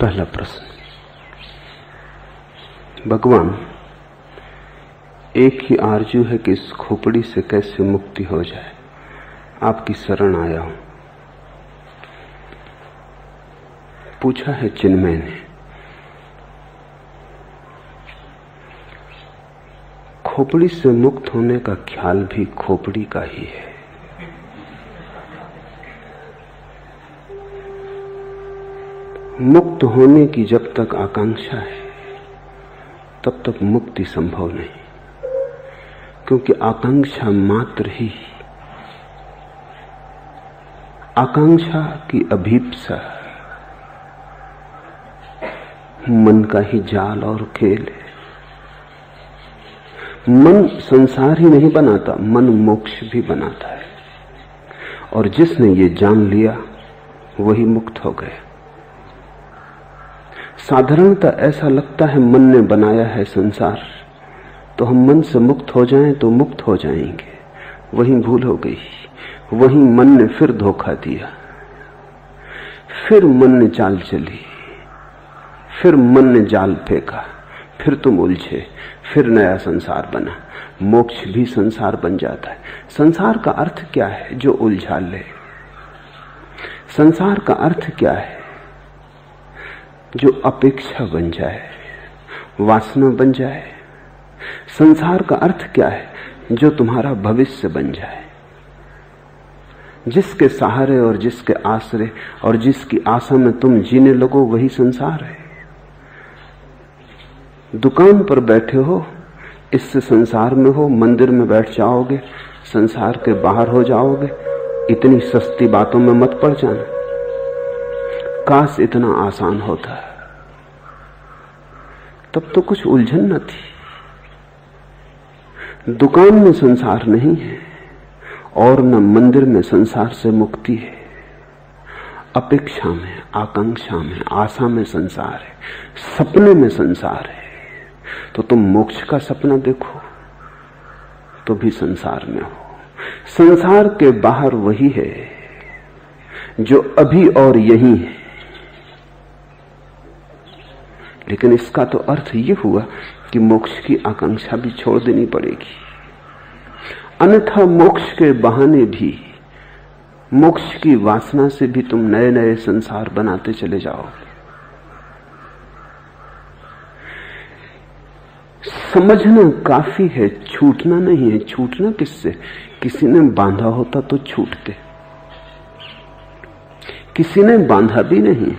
पहला प्रश्न। भगवान, एक ही आरजू है कि इस खोपड़ी से कैसे मुक्ति हो जाए। आपकी शरण आया हूं। पूछा है चिन्मय ने। खोपड़ी से मुक्त होने का ख्याल भी खोपड़ी का ही है। मुक्त होने की जब तक आकांक्षा है तब तक मुक्ति संभव नहीं, क्योंकि आकांक्षा मात्र ही, आकांक्षा की अभीप्सा मन का ही जाल और खेल है। मन संसार ही नहीं बनाता, मन मोक्ष भी बनाता है, और जिसने ये जान लिया वही मुक्त हो गया। साधारणतः ऐसा लगता है मन ने बनाया है संसार, तो हम मन से मुक्त हो जाएं तो मुक्त हो जाएंगे। वही भूल हो गई। वही मन ने फिर धोखा दिया, फिर मन ने चाल चली, फिर मन ने जाल फेंका, फिर तुम उलझे, फिर नया संसार बना। मोक्ष भी संसार बन जाता है। संसार का अर्थ क्या है? जो उलझा ले। संसार का अर्थ क्या है? जो अपेक्षा बन जाए, वासना बन जाए। संसार का अर्थ क्या है? जो तुम्हारा भविष्य बन जाए। जिसके सहारे और जिसके आश्रय और जिसकी आशा में तुम जीने लगो, वही संसार है। दुकान पर बैठे हो, इससे संसार में हो। मंदिर में बैठ जाओगे, संसार के बाहर हो जाओगे। इतनी सस्ती बातों में मत पड़ जाना। काश इतना आसान होता, तब तो कुछ उलझन न थी। दुकान में संसार नहीं है और न मंदिर में संसार से मुक्ति है। अपेक्षा में, आकांक्षा में, आशा में संसार है, सपने में संसार है। तो तुम मोक्ष का सपना देखो तो भी संसार में हो। संसार के बाहर वही है जो अभी और यही है। लेकिन इसका तो अर्थ ये हुआ कि मोक्ष की आकांक्षा भी छोड़ देनी पड़ेगी, अन्यथा मोक्ष के बहाने भी, मोक्ष की वासना से भी तुम नए नए संसार बनाते चले जाओगे। समझना काफी है, छूटना नहीं है। छूटना किससे? किसी ने बांधा होता तो छूटते, किसी ने बांधा भी नहीं।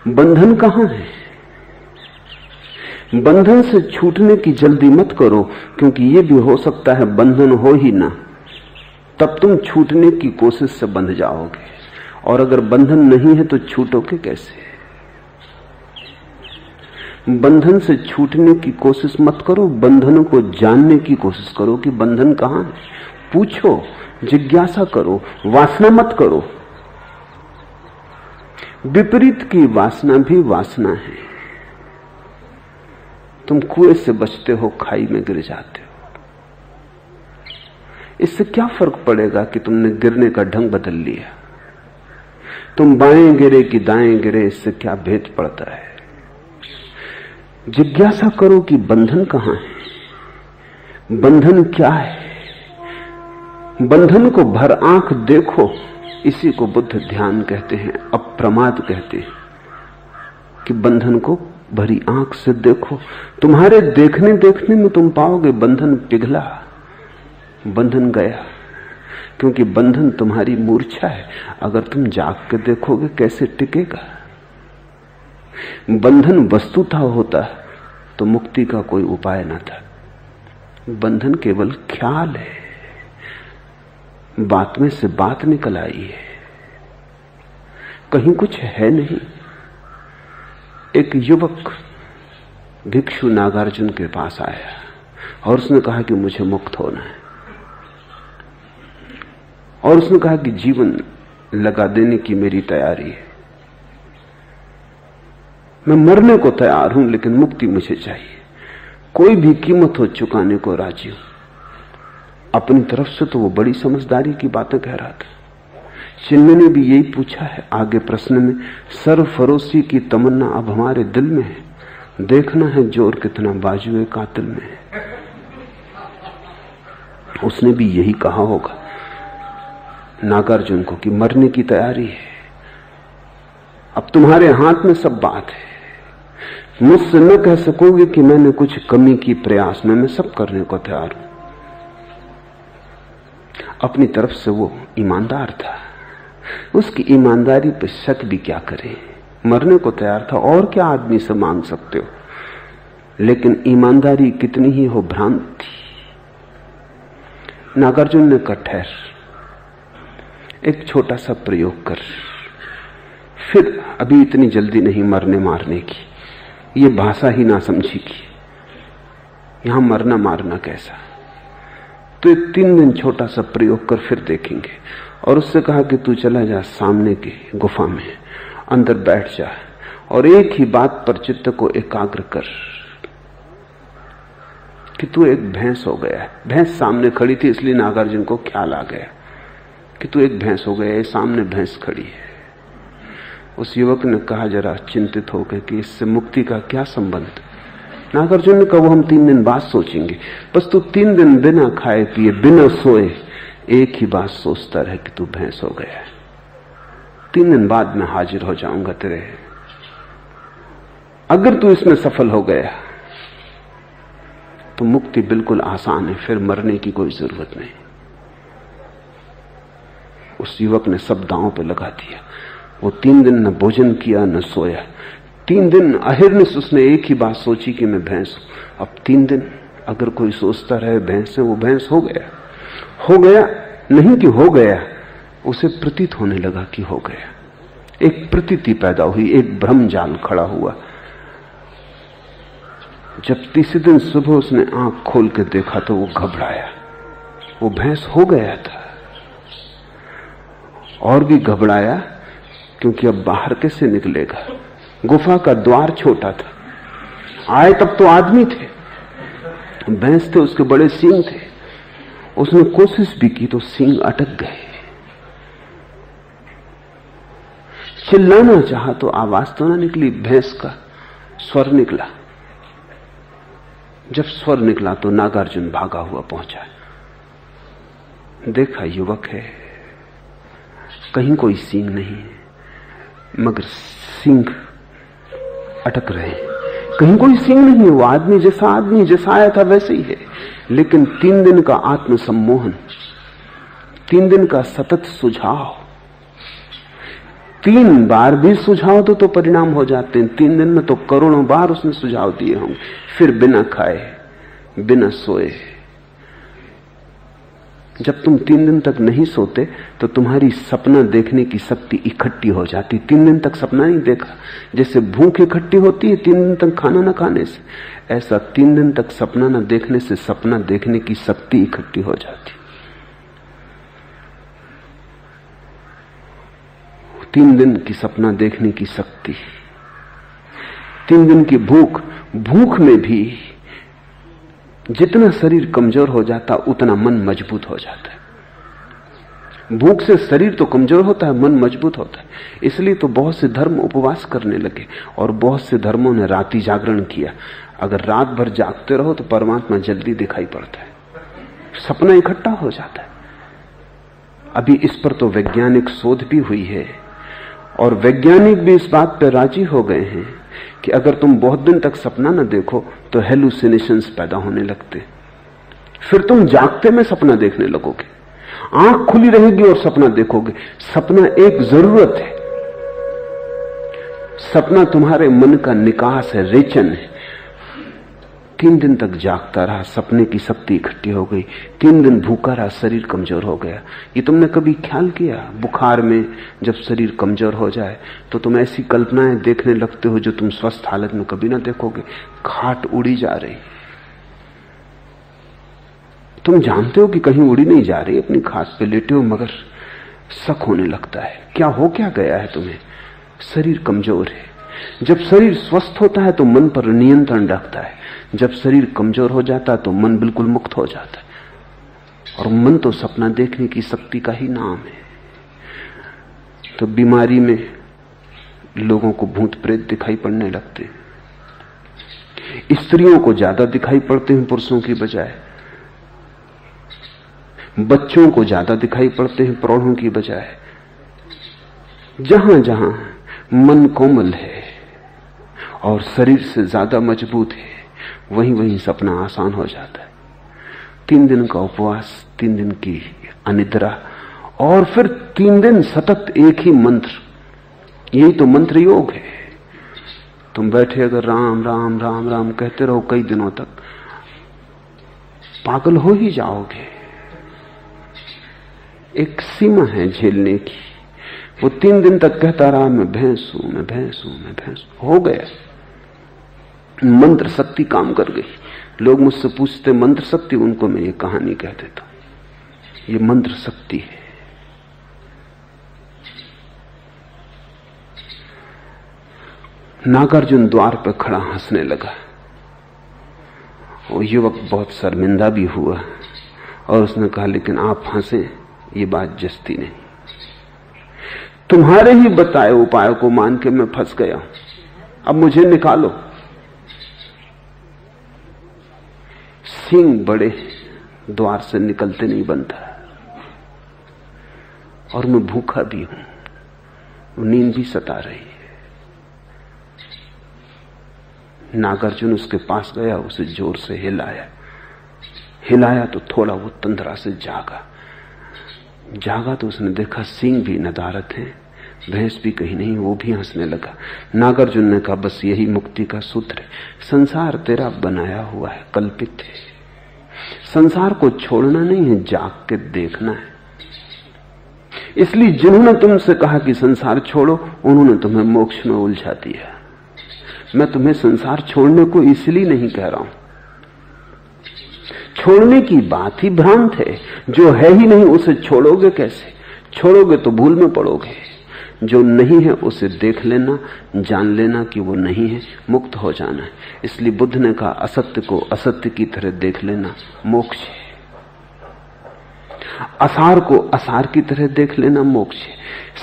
बंधन कहां है? बंधन से छूटने की जल्दी मत करो, क्योंकि यह भी हो सकता है बंधन हो ही ना, तब तुम छूटने की कोशिश से बंध जाओगे। और अगर बंधन नहीं है तो छूटोगे कैसे? बंधन से छूटने की कोशिश मत करो, बंधनों को जानने की कोशिश करो कि बंधन कहां है। पूछो, जिज्ञासा करो, वासना मत करो। विपरीत की वासना भी वासना है। तुम कुएं से बचते हो, खाई में गिर जाते हो। इससे क्या फर्क पड़ेगा कि तुमने गिरने का ढंग बदल लिया? तुम बाएं गिरे कि दाएं गिरे, इससे क्या भेद पड़ता है? जिज्ञासा करो कि बंधन कहां है, बंधन क्या है। बंधन को भर आंख देखो। इसी को बुद्ध ध्यान कहते हैं, अप्रमाद कहते हैं कि बंधन को भरी आंख से देखो। तुम्हारे देखने देखने में तुम पाओगे बंधन पिघला, बंधन गया, क्योंकि बंधन तुम्हारी मूर्छा है। अगर तुम जाग के देखोगे कैसे टिकेगा? बंधन वस्तुतः होता तो मुक्ति का कोई उपाय न था। बंधन केवल ख्याल है, बात में से बात निकल आई है, कहीं कुछ है नहीं। एक युवक भिक्षु नागार्जुन के पास आया और उसने कहा कि मुझे मुक्त होना है, और उसने कहा कि जीवन लगा देने की मेरी तैयारी है। मैं मरने को तैयार हूं, लेकिन मुक्ति मुझे चाहिए। कोई भी कीमत हो चुकाने को राजी हूं। अपनी तरफ से तो वो बड़ी समझदारी की बातें कह रहा था। चिन्मय ने भी यही पूछा है आगे प्रश्न में, सरफरोशी की तमन्ना अब हमारे दिल में है, देखना है जोर कितना बाजुए कातिल में है। उसने भी यही कहा होगा नागार्जुन को कि मरने की तैयारी है, अब तुम्हारे हाथ में सब बात है। मुझसे न कह सकोगे कि मैंने कुछ कमी की प्रयास में, मैं सब करने को तैयार हूं। अपनी तरफ से वो ईमानदार था, उसकी ईमानदारी पे शक भी क्या करे। मरने को तैयार था, और क्या आदमी से मांग सकते हो। लेकिन ईमानदारी कितनी ही हो भ्रांत थी। नागार्जुन ने कहा ठहर, एक छोटा सा प्रयोग कर, फिर अभी इतनी जल्दी नहीं मरने मारने की, ये भाषा ही ना समझेगी, यहां मरना मारना कैसा। तो 3 दिन छोटा सा प्रयोग कर, फिर देखेंगे। और उससे कहा कि तू चला जा सामने की गुफा में, अंदर बैठ जा और एक ही बात पर चित्त को एकाग्र कर कि तू एक भैंस हो गया है। भैंस सामने खड़ी थी, इसलिए नागार्जुन को ख्याल आ गया कि तू एक भैंस हो गया है, सामने भैंस खड़ी है। उस युवक ने कहा जरा चिंतित होकर कि इससे मुक्ति का क्या संबंध। नागार्जुन ने कहा वो हम 3 दिन बाद सोचेंगे, बस तू 3 दिन बिना खाए पिए बिना सोए एक ही बात सोचता रहे कि तू भैंस हो गया है। 3 दिन बाद मैं हाजिर हो जाऊंगा तेरे। अगर तू इसमें सफल हो गया तो मुक्ति बिल्कुल आसान है, फिर मरने की कोई जरूरत नहीं। उस युवक ने सब दांव पे लगा दिया। वो 3 दिन न भोजन किया न सोया। 3 दिन अहिर्निश उसने एक ही बात सोची कि मैं भैंस हूं। अब 3 दिन अगर कोई सोचता रहे भैंस है, वो भैंस हो गया। हो गया नहीं कि हो गया, उसे प्रतीत होने लगा कि हो गया। एक प्रतीति पैदा हुई, एक भ्रम जाल खड़ा हुआ। जब तीसरे दिन सुबह उसने आंख खोल के देखा तो वो घबराया, वो भैंस हो गया था। और भी घबराया क्योंकि अब बाहर कैसे निकलेगा। गुफा का द्वार छोटा था, आए तब तो आदमी थे, भैंस थे, उसके बड़े सींग थे। उसने कोशिश भी की तो सींग अटक गए। चिल्लाना चाहा तो आवाज तो ना निकली, भैंस का स्वर निकला। जब स्वर निकला तो नागार्जुन भागा हुआ पहुंचा। देखा युवक है, कहीं कोई सींग नहीं है, मगर सींग अटक रहे हैं। कहीं कोई सींग नहीं है, वो आदमी जैसा आया था वैसे ही है। लेकिन 3 दिन का आत्मसम्मोहन, 3 दिन का सतत सुझाव, 3 बार भी सुझाव तो परिणाम हो जाते हैं। 3 दिन में तो करोड़ों बार उसने सुझाव दिए होंगे। फिर बिना खाए बिना सोए। जब तुम 3 दिन तक नहीं सोते तो तुम्हारी सपना देखने की शक्ति इकट्ठी हो जाती। 3 दिन तक सपना नहीं देखा, जैसे भूख इकट्ठी होती है 3 दिन तक खाना न खाने से, ऐसा 3 दिन तक सपना न देखने से सपना देखने की शक्ति इकट्ठी हो जाती। 3 दिन की सपना देखने की शक्ति, 3 दिन की भूख में भी जितना शरीर कमजोर हो जाता उतना मन मजबूत हो जाता है। भूख से शरीर तो कमजोर होता है, मन मजबूत होता है। इसलिए तो बहुत से धर्म उपवास करने लगे और बहुत से धर्मों ने रात्रि जागरण किया। अगर रात भर जागते रहो तो परमात्मा जल्दी दिखाई पड़ता है, सपना इकट्ठा हो जाता है। अभी इस पर तो वैज्ञानिक शोध भी हुई है और वैज्ञानिक भी इस बात पर राजी हो गए हैं कि अगर तुम बहुत दिन तक सपना न देखो तो हेलुसिनेशंस पैदा होने लगते, फिर तुम जागते में सपना देखने लगोगे, आंख खुली रहेगी और सपना देखोगे। सपना एक जरूरत है, सपना तुम्हारे मन का निकास है, रेचन है। 3 दिन तक जागता रहा, सपने की शक्ति इकट्ठी हो गई। 3 दिन भूखा रहा, शरीर कमजोर हो गया। ये तुमने कभी ख्याल किया, बुखार में जब शरीर कमजोर हो जाए तो तुम ऐसी कल्पनाएं देखने लगते हो जो तुम स्वस्थ हालत में कभी ना देखोगे। खाट उड़ी जा रही, तुम जानते हो कि कहीं उड़ी नहीं जा रही, अपनी खाट पे लेटे हो, मगर शक होने लगता है क्या गया है तुम्हें। शरीर कमजोर है। जब शरीर स्वस्थ होता है तो मन पर नियंत्रण रखता है, जब शरीर कमजोर हो जाता है तो मन बिल्कुल मुक्त हो जाता है। और मन तो सपना देखने की शक्ति का ही नाम है। तो बीमारी में लोगों को भूत प्रेत दिखाई पड़ने लगते हैं, स्त्रियों को ज्यादा दिखाई पड़ते हैं पुरुषों की बजाय, बच्चों को ज्यादा दिखाई पड़ते हैं प्रौढ़ों की बजाय। जहां जहां मन कोमल है और शरीर से ज्यादा मजबूत है, वहीं वहीं सपना आसान हो जाता है। 3 दिन का उपवास, 3 दिन की अनिद्रा, और फिर 3 दिन सतत एक ही मंत्र। यही तो मंत्र योग है। तुम बैठे अगर राम राम राम राम कहते रहो कई दिनों तक, पागल हो ही जाओगे। एक सीमा है झेलने की। वो 3 दिन तक कहता रहा मैं भैंस हूं, मैं भैंस हूं, मैं भैंस हूं। हो गया, मंत्र शक्ति काम कर गई। लोग मुझसे पूछते मंत्र शक्ति, उनको मैं ये कहानी कह देता हूं, ये मंत्र शक्ति है। नागार्जुन द्वार पर खड़ा हंसने लगा। वो युवक बहुत शर्मिंदा भी हुआ और उसने कहा लेकिन आप हंसे, ये बात जस्ती नहीं। तुम्हारे ही बताए उपाय को मान के मैं फंस गया हूं, अब मुझे निकालो। सींग बड़े, द्वार से निकलते नहीं बनता, और मैं भूखा भी हूं, नींद भी सता रही है। नागार्जुन उसके पास गया, उसे जोर से हिलाया तो थोड़ा वो तंद्रा से जागा तो उसने देखा सींग भी नदारत है, भैंस भी कहीं नहीं। वो भी हंसने लगा। नागार्जुन ने कहा बस यही मुक्ति का सूत्र है। संसार तेरा बनाया हुआ है, कल्पित है। संसार को छोड़ना नहीं है, जाग के देखना है। इसलिए जिन्होंने तुमसे कहा कि संसार छोड़ो, उन्होंने तुम्हें मोक्ष में उलझा दिया। मैं तुम्हें संसार छोड़ने को इसलिए नहीं कह रहा हूं। छोड़ने की बात ही भ्रांत है। जो है ही नहीं उसे छोड़ोगे कैसे? छोड़ोगे तो भूल में पड़ोगे। जो नहीं है उसे देख लेना, जान लेना कि वो नहीं है, मुक्त हो जाना है। इसलिए बुद्ध ने कहा असत्य को असत्य की तरह देख लेना मोक्ष है, असार को असार की तरह देख लेना मोक्ष है।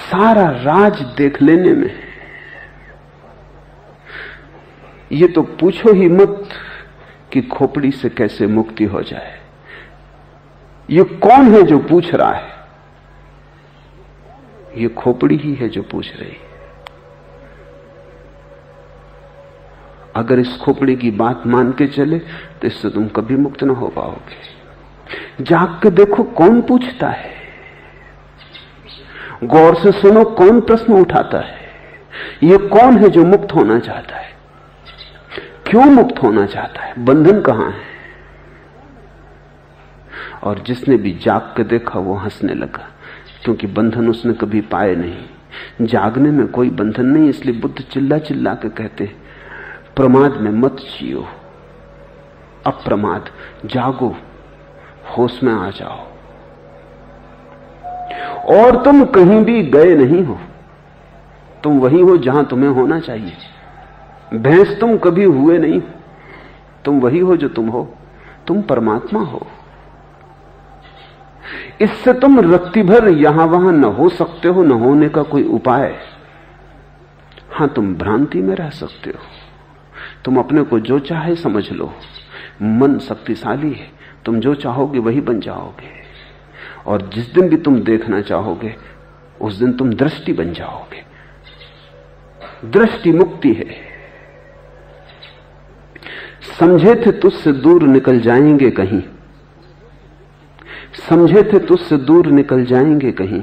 सारा राज देख लेने में। ये तो पूछो ही मत कि खोपड़ी से कैसे मुक्ति हो जाए। ये कौन है जो पूछ रहा है? ये खोपड़ी ही है जो पूछ रही है। अगर इस खोपड़ी की बात मान के चले तो इससे तुम कभी मुक्त ना हो पाओगे। जाग के देखो कौन पूछता है, गौर से सुनो कौन प्रश्न उठाता है। ये कौन है जो मुक्त होना चाहता है? क्यों मुक्त होना चाहता है? बंधन कहां है? और जिसने भी जाग के देखा वो हंसने लगा, क्योंकि बंधन उसने कभी पाए नहीं। जागने में कोई बंधन नहीं। इसलिए बुद्ध चिल्ला चिल्ला के कहते प्रमाद में मत जियो, अप्रमाद जागो, होश में आ जाओ। और तुम कहीं भी गए नहीं हो, तुम वही हो जहां तुम्हें होना चाहिए। भैंस तुम कभी हुए नहीं, तुम वही हो जो तुम हो। तुम परमात्मा हो। इससे तुम रत्ती भर यहां वहां न हो सकते हो, न होने का कोई उपाय। हां, तुम भ्रांति में रह सकते हो। तुम अपने को जो चाहे समझ लो। मन शक्तिशाली है, तुम जो चाहोगे वही बन जाओगे। और जिस दिन भी तुम देखना चाहोगे उस दिन तुम दृष्टि बन जाओगे। दृष्टि मुक्ति है। समझे थे तुझसे दूर निकल जाएंगे कहीं, समझे थे तुझसे दूर निकल जाएंगे कहीं,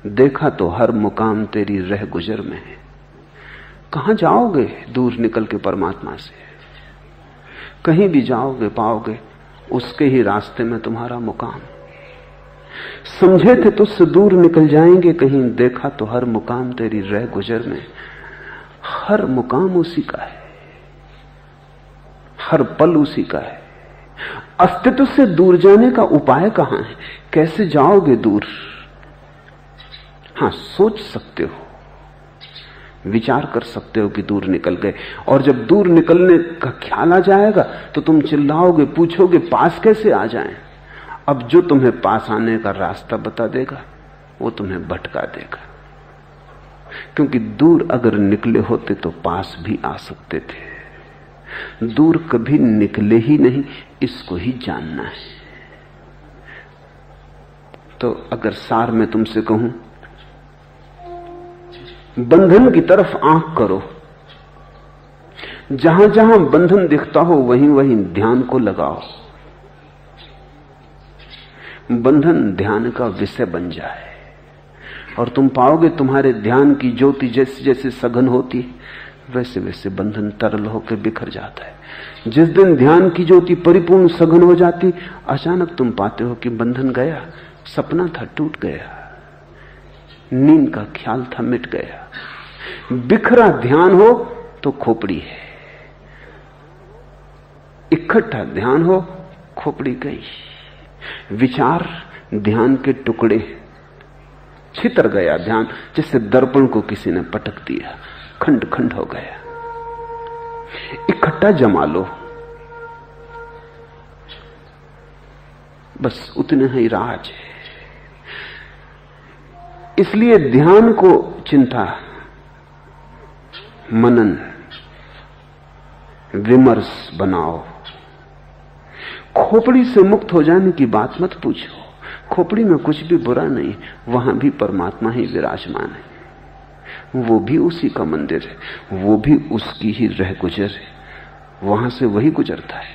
देखा तो हर मुकाम तेरी रह गुजर में है। कहां जाओगे दूर निकल के परमात्मा से? कहीं भी जाओगे पाओगे उसके ही रास्ते में तुम्हारा मुकाम। समझे थे तुझसे दूर निकल जाएंगे कहीं, देखा तो हर मुकाम तेरी रह गुजर में। हर मुकाम उसी का है, हर पल उसी का है। अस्तित्व से दूर जाने का उपाय कहां है? कैसे जाओगे दूर? हां, सोच सकते हो, विचार कर सकते हो कि दूर निकल गए। और जब दूर निकलने का ख्याल आ जाएगा तो तुम चिल्लाओगे, पूछोगे पास कैसे आ जाएं? अब जो तुम्हें पास आने का रास्ता बता देगा वो तुम्हें भटका देगा। क्योंकि दूर अगर निकले होते तो पास भी आ सकते थे। दूर कभी निकले ही नहीं, इसको ही जानना है। तो अगर सार में तुमसे कहूं, बंधन की तरफ आंख करो, जहां जहां बंधन दिखता हो वहीं वहीं ध्यान को लगाओ। बंधन ध्यान का विषय बन जाए और तुम पाओगे तुम्हारे ध्यान की ज्योति जैसे जैसे सघन होती वैसे वैसे बंधन तरल होकर बिखर जाता है। जिस दिन ध्यान की ज्योति परिपूर्ण सघन हो जाती, अचानक तुम पाते हो कि बंधन गया, सपना था टूट गया, नींद का ख्याल था मिट गया। बिखरा ध्यान हो तो खोपड़ी है, इकट्ठा ध्यान हो खोपड़ी गई। विचार ध्यान के टुकड़े, छितर गया ध्यान, जैसे दर्पण को किसी ने पटक दिया, खंड खंड हो गया। इकट्ठा जमा लो, बस उतने ही राज है। इसलिए ध्यान को चिंता, मनन, विमर्श बनाओ। खोपड़ी से मुक्त हो जाने की बात मत पूछो। खोपड़ी में कुछ भी बुरा नहीं, वहां भी परमात्मा ही विराजमान है। वो भी उसी का मंदिर है, वो भी उसकी ही रह गुजर है, वहां से वही गुजरता है।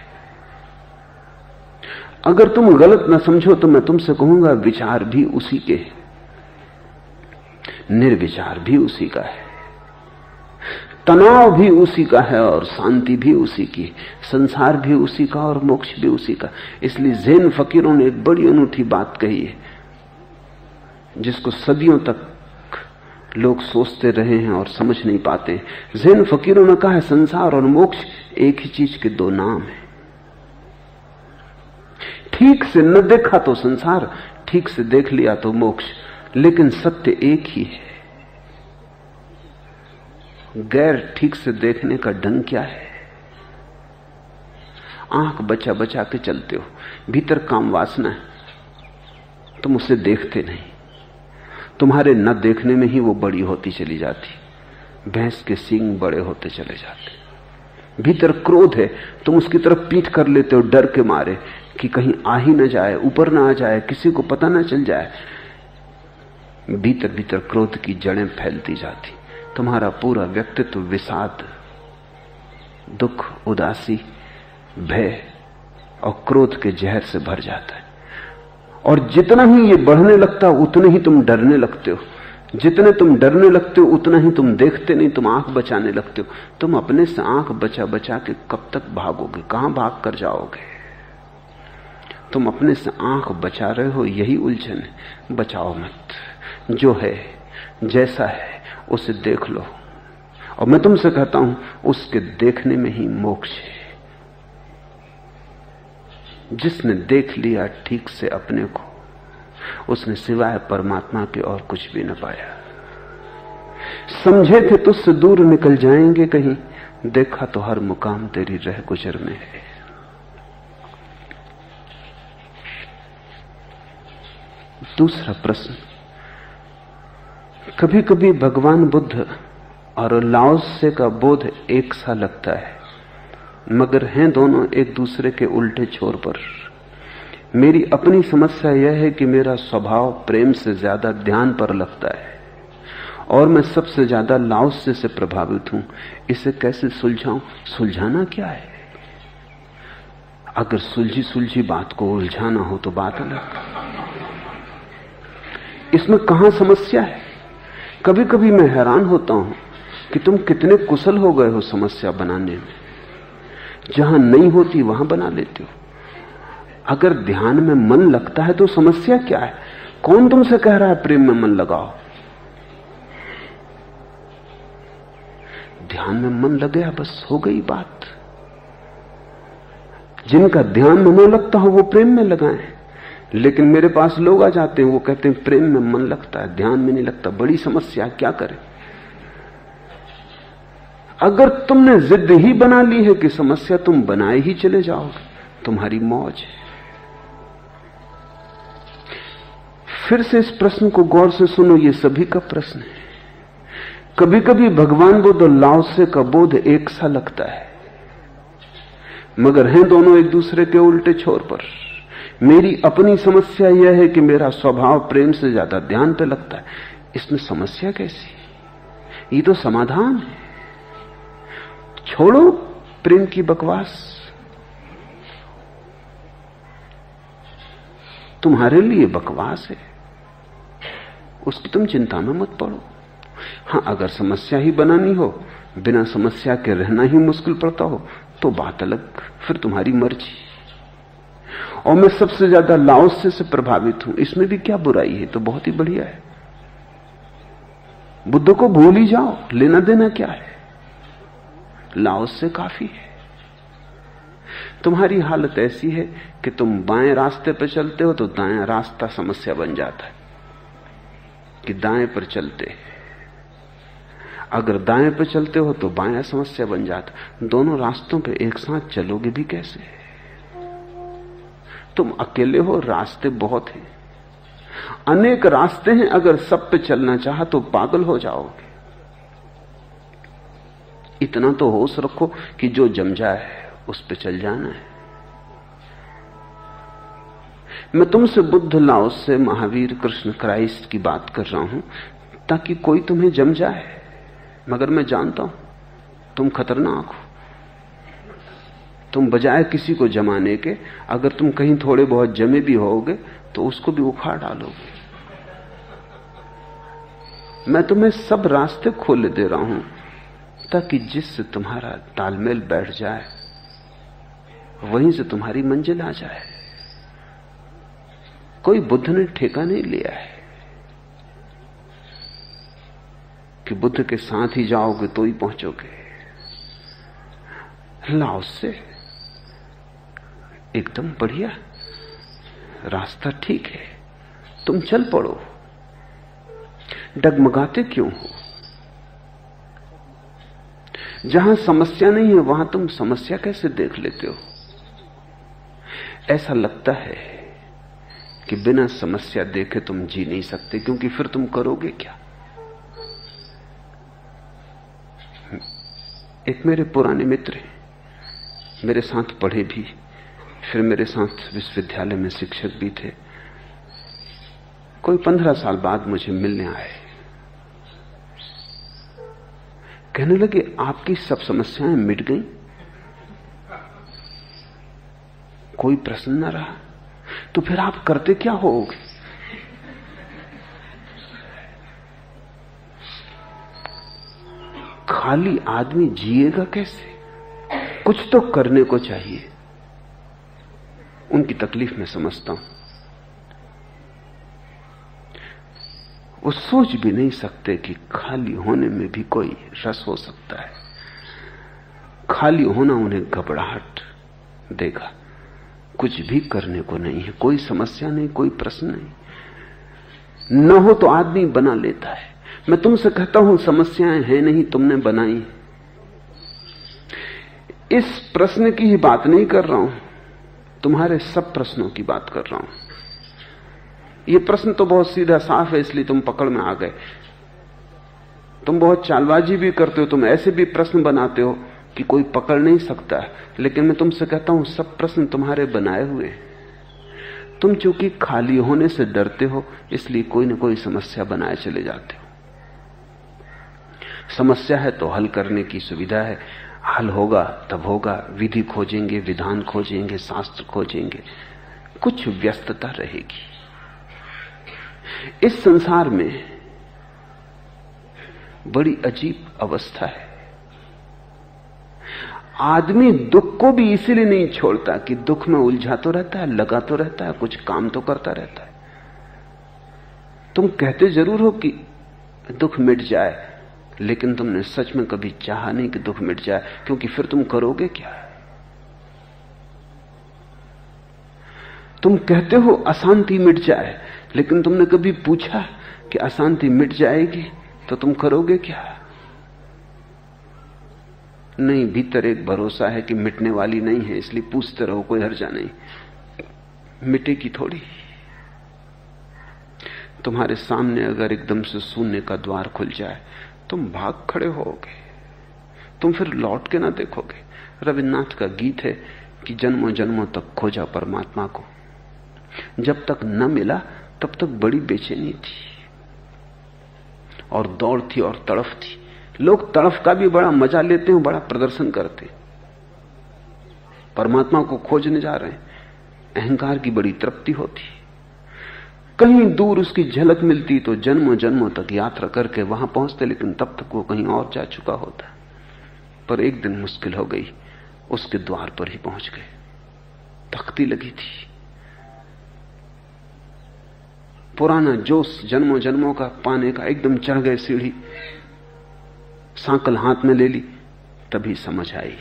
अगर तुम गलत ना समझो तो मैं तुमसे कहूंगा, विचार भी उसी के है, निर्विचार भी उसी का है, तनाव भी उसी का है और शांति भी उसी की, संसार भी उसी का और मोक्ष भी उसी का। इसलिए ज़ैन फकीरों ने एक बड़ी अनूठी बात कही है, जिसको सदियों तक लोग सोचते रहे हैं और समझ नहीं पाते। ज़ैन फकीरों ने कहा है, संसार और मोक्ष एक ही चीज के दो नाम हैं। ठीक से न देखा तो संसार, ठीक से देख लिया तो मोक्ष, लेकिन सत्य एक ही है। गैर ठीक से देखने का ढंग क्या है? आंख बचा बचा के चलते हो, भीतर काम वासना है, तुम उसे देखते नहीं, तुम्हारे न देखने में ही वो बड़ी होती चली जाती, भैंस के सींग बड़े होते चले जाते। भीतर क्रोध है, तुम उसकी तरफ पीठ कर लेते हो डर के मारे कि कहीं आ ही न जाए, ऊपर ना आ जाए, किसी को पता ना चल जाए। भीतर भीतर क्रोध की जड़ें फैलती जाती, तुम्हारा पूरा व्यक्तित्व विषाद, दुख, उदासी, भय और क्रोध के जहर से भर जाता है। और जितना ही ये बढ़ने लगता है उतने ही तुम डरने लगते हो, जितने तुम डरने लगते हो उतना ही तुम देखते नहीं, तुम आंख बचाने लगते हो। तुम अपने से आंख बचा बचा के कब तक भागोगे? कहां भाग कर जाओगे? तुम अपने से आंख बचा रहे हो, यही उलझन है। बचाओ मत, जो है जैसा है उसे देख लो। और मैं तुमसे कहता हूं, उसके देखने में ही मोक्ष है। जिसने देख लिया ठीक से अपने को, उसने सिवाय परमात्मा के और कुछ भी न पाया। समझे थे तुझसे दूर निकल जाएंगे कहीं, देखा तो हर मुकाम तेरी रह गुजर में है। दूसरा प्रश्न, कभी कभी भगवान बुद्ध और लाओत्से का बोध एक सा लगता है, मगर हैं दोनों एक दूसरे के उल्टे छोर पर। मेरी अपनी समस्या यह है कि मेरा स्वभाव प्रेम से ज्यादा ध्यान पर लगता है और मैं सबसे ज्यादा लाओत्से से प्रभावित हूं। इसे कैसे सुलझाऊं? सुलझाना क्या है? अगर सुलझी सुलझी बात को उलझाना हो तो बात अलग, इसमें कहां समस्या है? कभी कभी मैं हैरान होता हूं कि तुम कितने कुशल हो गए हो समस्या बनाने में। जहां नहीं होती वहां बना लेते हो। अगर ध्यान में मन लगता है तो समस्या क्या है? कौन तुमसे कह रहा है प्रेम में मन लगाओ? ध्यान में मन लग गया, बस हो गई बात। जिनका ध्यान में न लगता हो वो प्रेम में लगाएं। लेकिन मेरे पास लोग आ जाते हैं, वो कहते हैं प्रेम में मन लगता है, ध्यान में नहीं लगता। बड़ी समस्या, क्या करें? अगर तुमने जिद ही बना ली है कि समस्या तुम बनाए ही चले जाओगे, तुम्हारी मौज है। फिर से इस प्रश्न को गौर से सुनो, ये सभी का प्रश्न है। कभी कभी भगवान बुद्ध और लाओसे का बोध एक सा लगता है, मगर हैं दोनों एक दूसरे के उल्टे छोर पर। मेरी अपनी समस्या यह है कि मेरा स्वभाव प्रेम से ज्यादा ध्यान पे लगता है। इसमें समस्या कैसी? ये तो समाधान है। छोड़ो प्रेम की बकवास। तुम्हारे लिए बकवास है, उसकी तुम चिंता में मत पड़ो। हां, अगर समस्या ही बनानी हो, बिना समस्या के रहना ही मुश्किल पड़ता हो, तो बात अलग, फिर तुम्हारी मर्जी। और मैं सबसे ज्यादा लाओसे से प्रभावित हूं। इसमें भी क्या बुराई है, तो बहुत ही बढ़िया है। बुद्ध को भूल ही जाओ, लेना देना क्या है, लाओसे काफी है। तुम्हारी हालत ऐसी है कि तुम बाएं रास्ते पर चलते हो तो दाएं रास्ता समस्या बन जाता है कि दाएं पर चलते, अगर दाएं पर चलते हो तो बाएं समस्या बन जाता। दोनों रास्तों पे एक साथ चलोगे भी कैसे? तुम अकेले हो, रास्ते बहुत हैं, अनेक रास्ते हैं। अगर सब पे चलना चाहा तो पागल हो जाओगे। इतना तो होश रखो कि जो जम जाए उस पे चल जाना है। मैं तुमसे बुद्ध, लाओसे, महावीर, कृष्ण, क्राइस्ट की बात कर रहा हूं ताकि कोई तुम्हें जम जाए, मगर मैं जानता हूं तुम खतरनाक हो। तुम बजाय किसी को जमाने के, अगर तुम कहीं थोड़े बहुत जमे भी होगे तो उसको भी उखाड़ डालोगे। मैं तुम्हें सब रास्ते खोले दे रहा हूं ताकि जिससे तुम्हारा तालमेल बैठ जाए वहीं से तुम्हारी मंजिल आ जाए। कोई बुद्ध ने ठेका नहीं लिया है कि बुद्ध के साथ ही जाओगे तो ही पहुंचोगे। लाओसे एकदम बढ़िया रास्ता, ठीक है, तुम चल पड़ो। डगमगाते क्यों हो? जहां समस्या नहीं है वहां तुम समस्या कैसे देख लेते हो? ऐसा लगता है कि बिना समस्या देखे तुम जी नहीं सकते, क्योंकि फिर तुम करोगे क्या? एक मेरे पुराने मित्र हैं, मेरे साथ पढ़े भी, फिर मेरे साथ विश्वविद्यालय में शिक्षक भी थे। कोई 15 साल बाद मुझे मिलने आए, कहने लगे आपकी सब समस्याएं मिट गई, कोई प्रश्न न रहा, तो फिर आप करते क्या होगे? खाली आदमी जिएगा कैसे? कुछ तो करने को चाहिए। उनकी तकलीफ मैं समझता हूं। वो सोच भी नहीं सकते कि खाली होने में भी कोई रस हो सकता है। खाली होना उन्हें घबराहट देगा। कुछ भी करने को नहीं है, कोई समस्या नहीं, कोई प्रश्न नहीं। न हो तो आदमी बना लेता है। मैं तुमसे कहता हूं समस्याएं हैं नहीं, तुमने बनाई। इस प्रश्न की ही बात नहीं कर रहा हूं, तुम्हारे सब प्रश्नों की बात कर रहा हूं। ये प्रश्न तो बहुत सीधा साफ है, इसलिए तुम पकड़ में आ गए। तुम बहुत चालबाजी भी करते हो, तुम ऐसे भी प्रश्न बनाते हो कि कोई पकड़ नहीं सकता है। लेकिन मैं तुमसे कहता हूं सब प्रश्न तुम्हारे बनाए हुए हैं। तुम चूंकि खाली होने से डरते हो, इसलिए कोई ना कोई समस्या बनाए चले जाते हो। समस्या है तो हल करने की सुविधा है, हल होगा तब होगा। विधि खोजेंगे, विधान खोजेंगे, शास्त्र खोजेंगे, कुछ व्यस्तता रहेगी। इस संसार में बड़ी अजीब अवस्था है। आदमी दुख को भी इसीलिए नहीं छोड़ता कि दुख में उलझा तो रहता है, लगा तो रहता है, कुछ काम तो करता रहता है। तुम कहते जरूर हो कि दुख मिट जाए, लेकिन तुमने सच में कभी चाहा नहीं कि दुख मिट जाए, क्योंकि फिर तुम करोगे क्या? तुम कहते हो अशांति मिट जाए, लेकिन तुमने कभी पूछा कि अशांति मिट जाएगी तो तुम करोगे क्या? नहीं, भीतर एक भरोसा है कि मिटने वाली नहीं है, इसलिए पूछते रहो, कोई हर्जा नहीं, मिटेगी थोड़ी। तुम्हारे सामने अगर एकदम से शून्य का द्वार खुल जाए तुम भाग खड़े होगे, तुम फिर लौट के ना देखोगे। रविन्द्रनाथ का गीत है कि जन्मों जन्मों तक खोजा परमात्मा को, जब तक न मिला तब तक बड़ी बेचैनी थी और दौड़ थी और तड़फ थी। लोग तड़फ का भी बड़ा मजा लेते हैं, बड़ा प्रदर्शन करते हैं। परमात्मा को खोजने जा रहे हैं, अहंकार की बड़ी तृप्ति होती। कहीं दूर उसकी झलक मिलती तो जन्मों जन्मों तक यात्रा करके वहां पहुंचते, लेकिन तब तक वो कहीं और जा चुका होता। पर एक दिन मुश्किल हो गई, उसके द्वार पर ही पहुंच गए। तख्ती लगी थी, पुराना जोश जन्मों जन्मों का पाने का एकदम चढ़ गए सीढ़ी, सांकल हाथ में ले ली। तभी समझ आई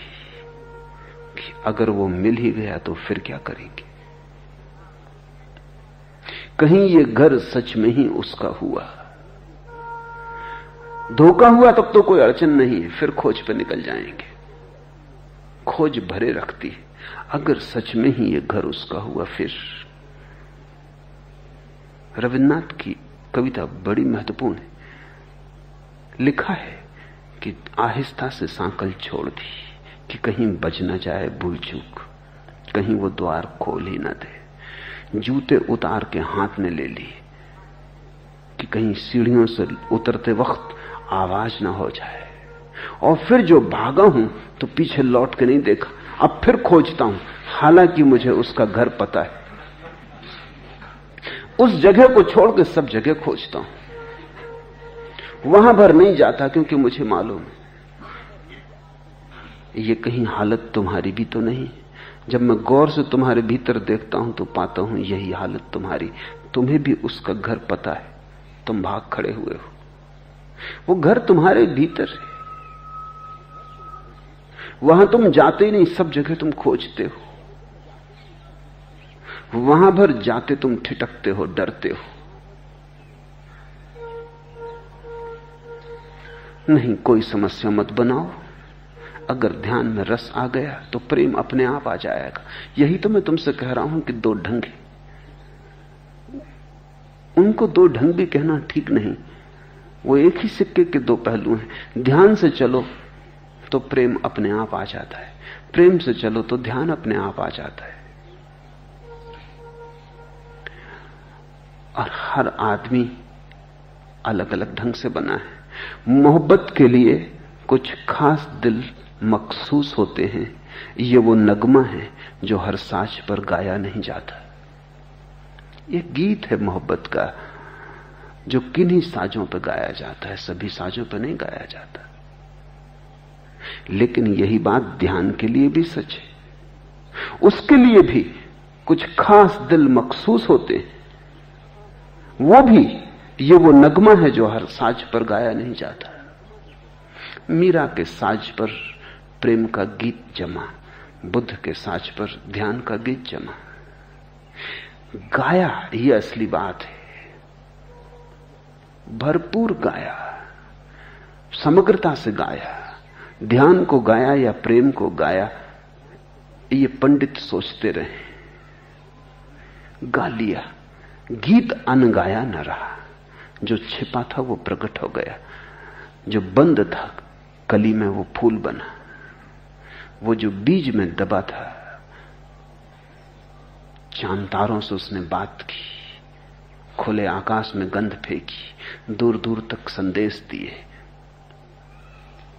कि अगर वो मिल ही गया तो फिर क्या करेंगे। कहीं ये घर सच में ही उसका हुआ, धोखा हुआ तब तो कोई अड़चन नहीं है, फिर खोज पे निकल जाएंगे। खोज भरे रखती है। अगर सच में ही ये घर उसका हुआ फिर। रविन्द्रनाथ की कविता बड़ी महत्वपूर्ण है। लिखा है कि आहिस्ता से सांकल छोड़ दी कि कहीं बज न जाए भूल चूक, कहीं वो द्वार खोल ही न दे। जूते उतार के हाथ में ले ली कि कहीं सीढ़ियों से उतरते वक्त आवाज ना हो जाए। और फिर जो भागा हूं तो पीछे लौट के नहीं देखा, अब फिर खोजता हूं, हालांकि मुझे उसका घर पता है। उस जगह को छोड़ के सब जगह खोजता हूं, वहां भर नहीं जाता, क्योंकि मुझे मालूम है ये कहीं हालत तुम्हारी भी तो नहीं। जब मैं गौर से तुम्हारे भीतर देखता हूं तो पाता हूं यही हालत तुम्हारी। तुम्हें भी उसका घर पता है, तुम भाग खड़े हुए हो। वो घर तुम्हारे भीतर है, वहां तुम जाते ही नहीं, सब जगह तुम खोजते हो। वहां भर जाते तुम ठिठकते हो, डरते हो। नहीं, कोई समस्या मत बनाओ। अगर ध्यान में रस आ गया तो प्रेम अपने आप आ जाएगा। यही तो मैं तुमसे कह रहा हूं कि दो ढंग है, उनको दो ढंग भी कहना ठीक नहीं। वो एक ही सिक्के के दो पहलू हैं। ध्यान से चलो तो प्रेम अपने आप आ जाता है, प्रेम से चलो तो ध्यान अपने आप आ जाता है। और हर आदमी अलग अलग ढंग से बना है। मोहब्बत के लिए कुछ खास दिल मखसूस होते हैं। ये वो नगमा है जो हर साज पर गाया नहीं जाता। ये गीत है मोहब्बत का जो किन्हीं साजों पर गाया जाता है, सभी साजों पर नहीं गाया जाता। लेकिन यही बात ध्यान के लिए भी सच है। उसके लिए भी कुछ खास दिल मखसूस होते हैं। वो भी ये वो नगमा है जो हर साज पर गाया नहीं जाता। मीरा के साज पर प्रेम का गीत जमा, बुद्ध के साज पर ध्यान का गीत जमा। गाया ये असली बात है, भरपूर गाया, समग्रता से गाया। ध्यान को गाया या प्रेम को गाया, ये पंडित सोचते रहे। गा लिया, गीत अनगाया न रहा। जो छिपा था वो प्रकट हो गया, जो बंद था कली में वो फूल बना। वो जो बीज में दबा था, चांद तारों से उसने बात की, खुले आकाश में गंध फेंकी, दूर दूर तक संदेश दिए,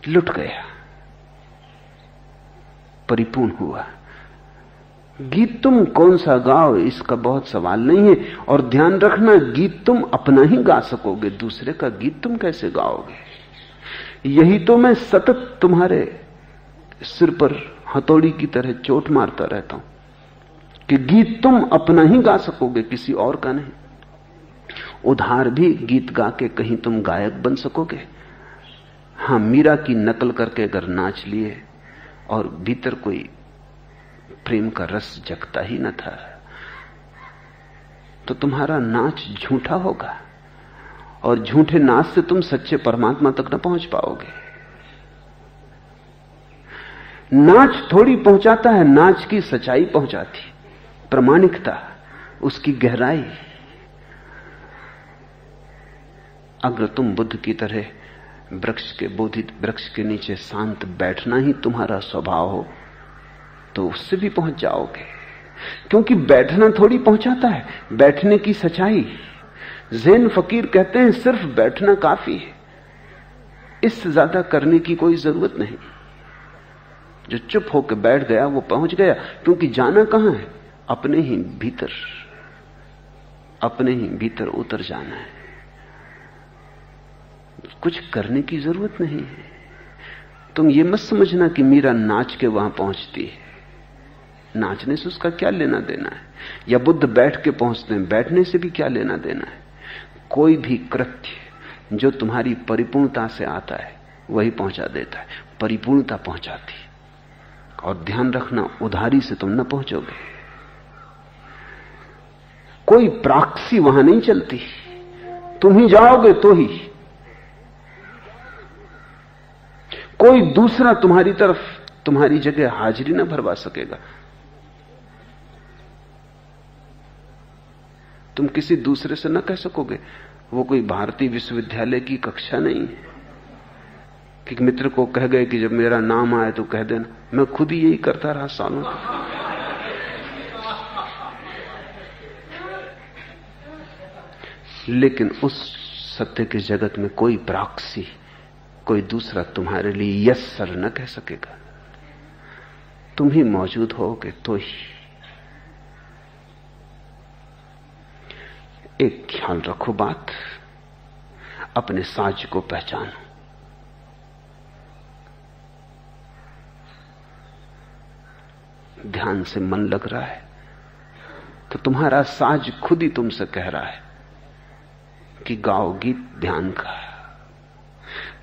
लुट गया, परिपूर्ण हुआ। गीत तुम कौन सा गाओ इसका बहुत सवाल नहीं है। और ध्यान रखना, गीत तुम अपना ही गा सकोगे, दूसरे का गीत तुम कैसे गाओगे। यही तो मैं सतत तुम्हारे सिर पर हथौड़ी की तरह चोट मारता रहता हूं कि गीत तुम अपना ही गा सकोगे, किसी और का नहीं। उधार भी गीत गा के कहीं तुम गायक बन सकोगे। हां, मीरा की नकल करके अगर नाच लिए और भीतर कोई प्रेम का रस जगता ही न था तो तुम्हारा नाच झूठा होगा, और झूठे नाच से तुम सच्चे परमात्मा तक न पहुंच पाओगे। नाच थोड़ी पहुंचाता है, नाच की सच्चाई पहुंचाती, प्रामाणिकता, उसकी गहराई। अगर तुम बुद्ध की तरह वृक्ष के बोधित वृक्ष के नीचे शांत बैठना ही तुम्हारा स्वभाव हो तो उससे भी पहुंच जाओगे, क्योंकि बैठना थोड़ी पहुंचाता है, बैठने की सच्चाई। ज़ैन फकीर कहते हैं सिर्फ बैठना काफी है, इससे ज्यादा करने की कोई जरूरत नहीं। जो चुप होकर बैठ गया वो पहुंच गया, क्योंकि जाना कहां है? अपने ही भीतर, अपने ही भीतर उतर जाना है। कुछ करने की जरूरत नहीं है। तुम ये मत समझना कि मीरा नाच के वहां पहुंचती है, नाचने से उसका क्या लेना देना है, या बुद्ध बैठ के पहुंचते हैं, बैठने से भी क्या लेना देना है। कोई भी कृत्य जो तुम्हारी परिपूर्णता से आता है वही पहुंचा देता है, परिपूर्णता पहुंचाती। और ध्यान रखना, उधारी से तुम न पहुंचोगे। कोई प्राक्सी वहां नहीं चलती, तुम ही जाओगे तो ही। कोई दूसरा तुम्हारी तरफ, तुम्हारी जगह हाजिरी न भरवा सकेगा। तुम किसी दूसरे से न कह सकोगे। वो कोई भारतीय विश्वविद्यालय की कक्षा नहीं है कि मित्र को कह गए कि जब मेरा नाम आए तो कह देना। मैं खुद ही यही करता रहा सालों तक। लेकिन उस सत्य के जगत में कोई प्राक्सी, कोई दूसरा तुम्हारे लिए यस सर न कह सकेगा। तुम ही मौजूद होगे तो ही। एक ख्याल रखो बात, अपने साज को पहचानो। ध्यान से मन लग रहा है तो तुम्हारा साज खुद ही तुमसे कह रहा है कि गाओ गीत ध्यान का।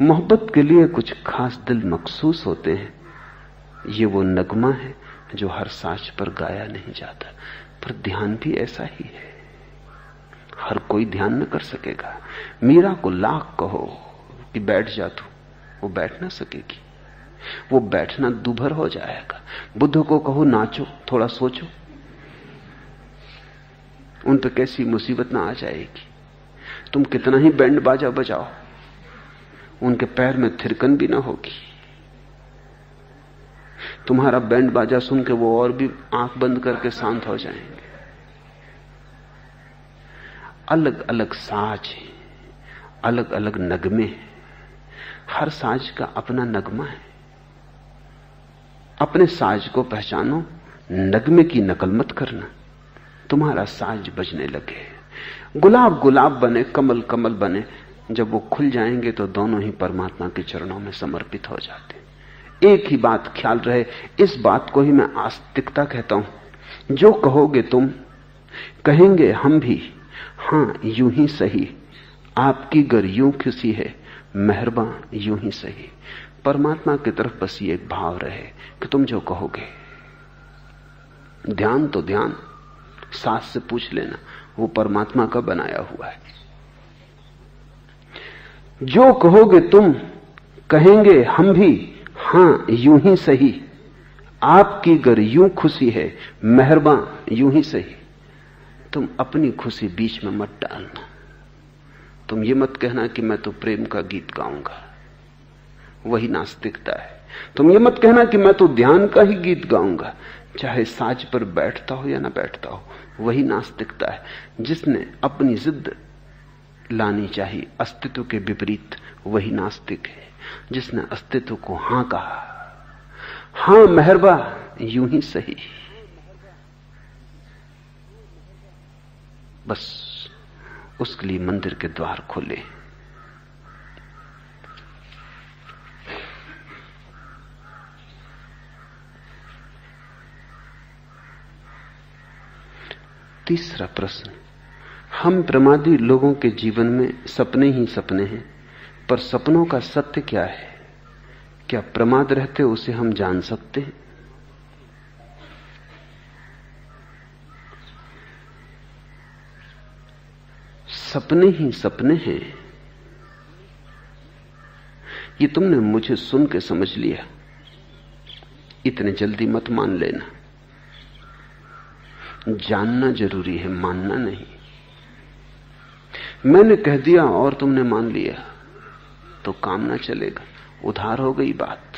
मोहब्बत के लिए कुछ खास दिल मखसूस होते हैं, ये वो नगमा है जो हर साज पर गाया नहीं जाता। पर ध्यान भी ऐसा ही है, हर कोई ध्यान न कर सकेगा। मीरा को लाख कहो कि बैठ जा तू, वो बैठ ना सकेगी, वो बैठना दूभर हो जाएगा। बुद्ध को कहो नाचो, थोड़ा सोचो, उन पे कैसी मुसीबत ना आ जाएगी। तुम कितना ही बैंड बाजा बजाओ, उनके पैर में थिरकन भी ना होगी। तुम्हारा बैंड बाजा सुन के वो और भी आंख बंद करके शांत हो जाएंगे। अलग अलग साज है, अलग अलग नगमे हैं, हर साज का अपना नगमा है। अपने साज को पहचानो, नगमे की नकल मत करना। तुम्हारा साज बजने लगे, गुलाब गुलाब बने, कमल कमल बने, जब वो खुल जाएंगे तो दोनों ही परमात्मा के चरणों में समर्पित हो जाते। एक ही बात ख्याल रहे, इस बात को ही मैं आस्तिकता कहता हूं। जो कहोगे तुम, कहेंगे हम भी, हां यूं ही सही, आपकी गर यूं खुशी है, मेहरबान यूं ही सही। परमात्मा की तरफ बस ये एक भाव रहे कि तुम जो कहोगे। ध्यान तो ध्यान, साथ से पूछ लेना, वो परमात्मा का बनाया हुआ है। जो कहोगे तुम, कहेंगे हम भी, हां यूं ही सही, आपकी गर यूं खुशी है, मेहरबान यूं ही सही। तुम अपनी खुशी बीच में मत डालना। तुम ये मत कहना कि मैं तो प्रेम का गीत गाऊंगा, वही नास्तिकता है। तुम ये मत कहना कि मैं तो ध्यान का ही गीत गाऊंगा, चाहे साज पर बैठता हो या ना बैठता हो, वही नास्तिकता है। जिसने अपनी जिद लानी चाहिए अस्तित्व के विपरीत, वही नास्तिक है। जिसने अस्तित्व को हां कहा, हां मेहरबा यूं ही सही, बस उसके लिए मंदिर के द्वार खोले। तीसरा प्रश्न, हम प्रमादी लोगों के जीवन में सपने ही सपने हैं, पर सपनों का सत्य क्या है? क्या प्रमाद रहते उसे हम जान सकते हैं? सपने ही सपने हैं, ये तुमने मुझे सुन के समझ लिया, इतने जल्दी मत मान लेना। जानना जरूरी है, मानना नहीं। मैंने कह दिया और तुमने मान लिया तो काम ना चलेगा, उधार हो गई बात।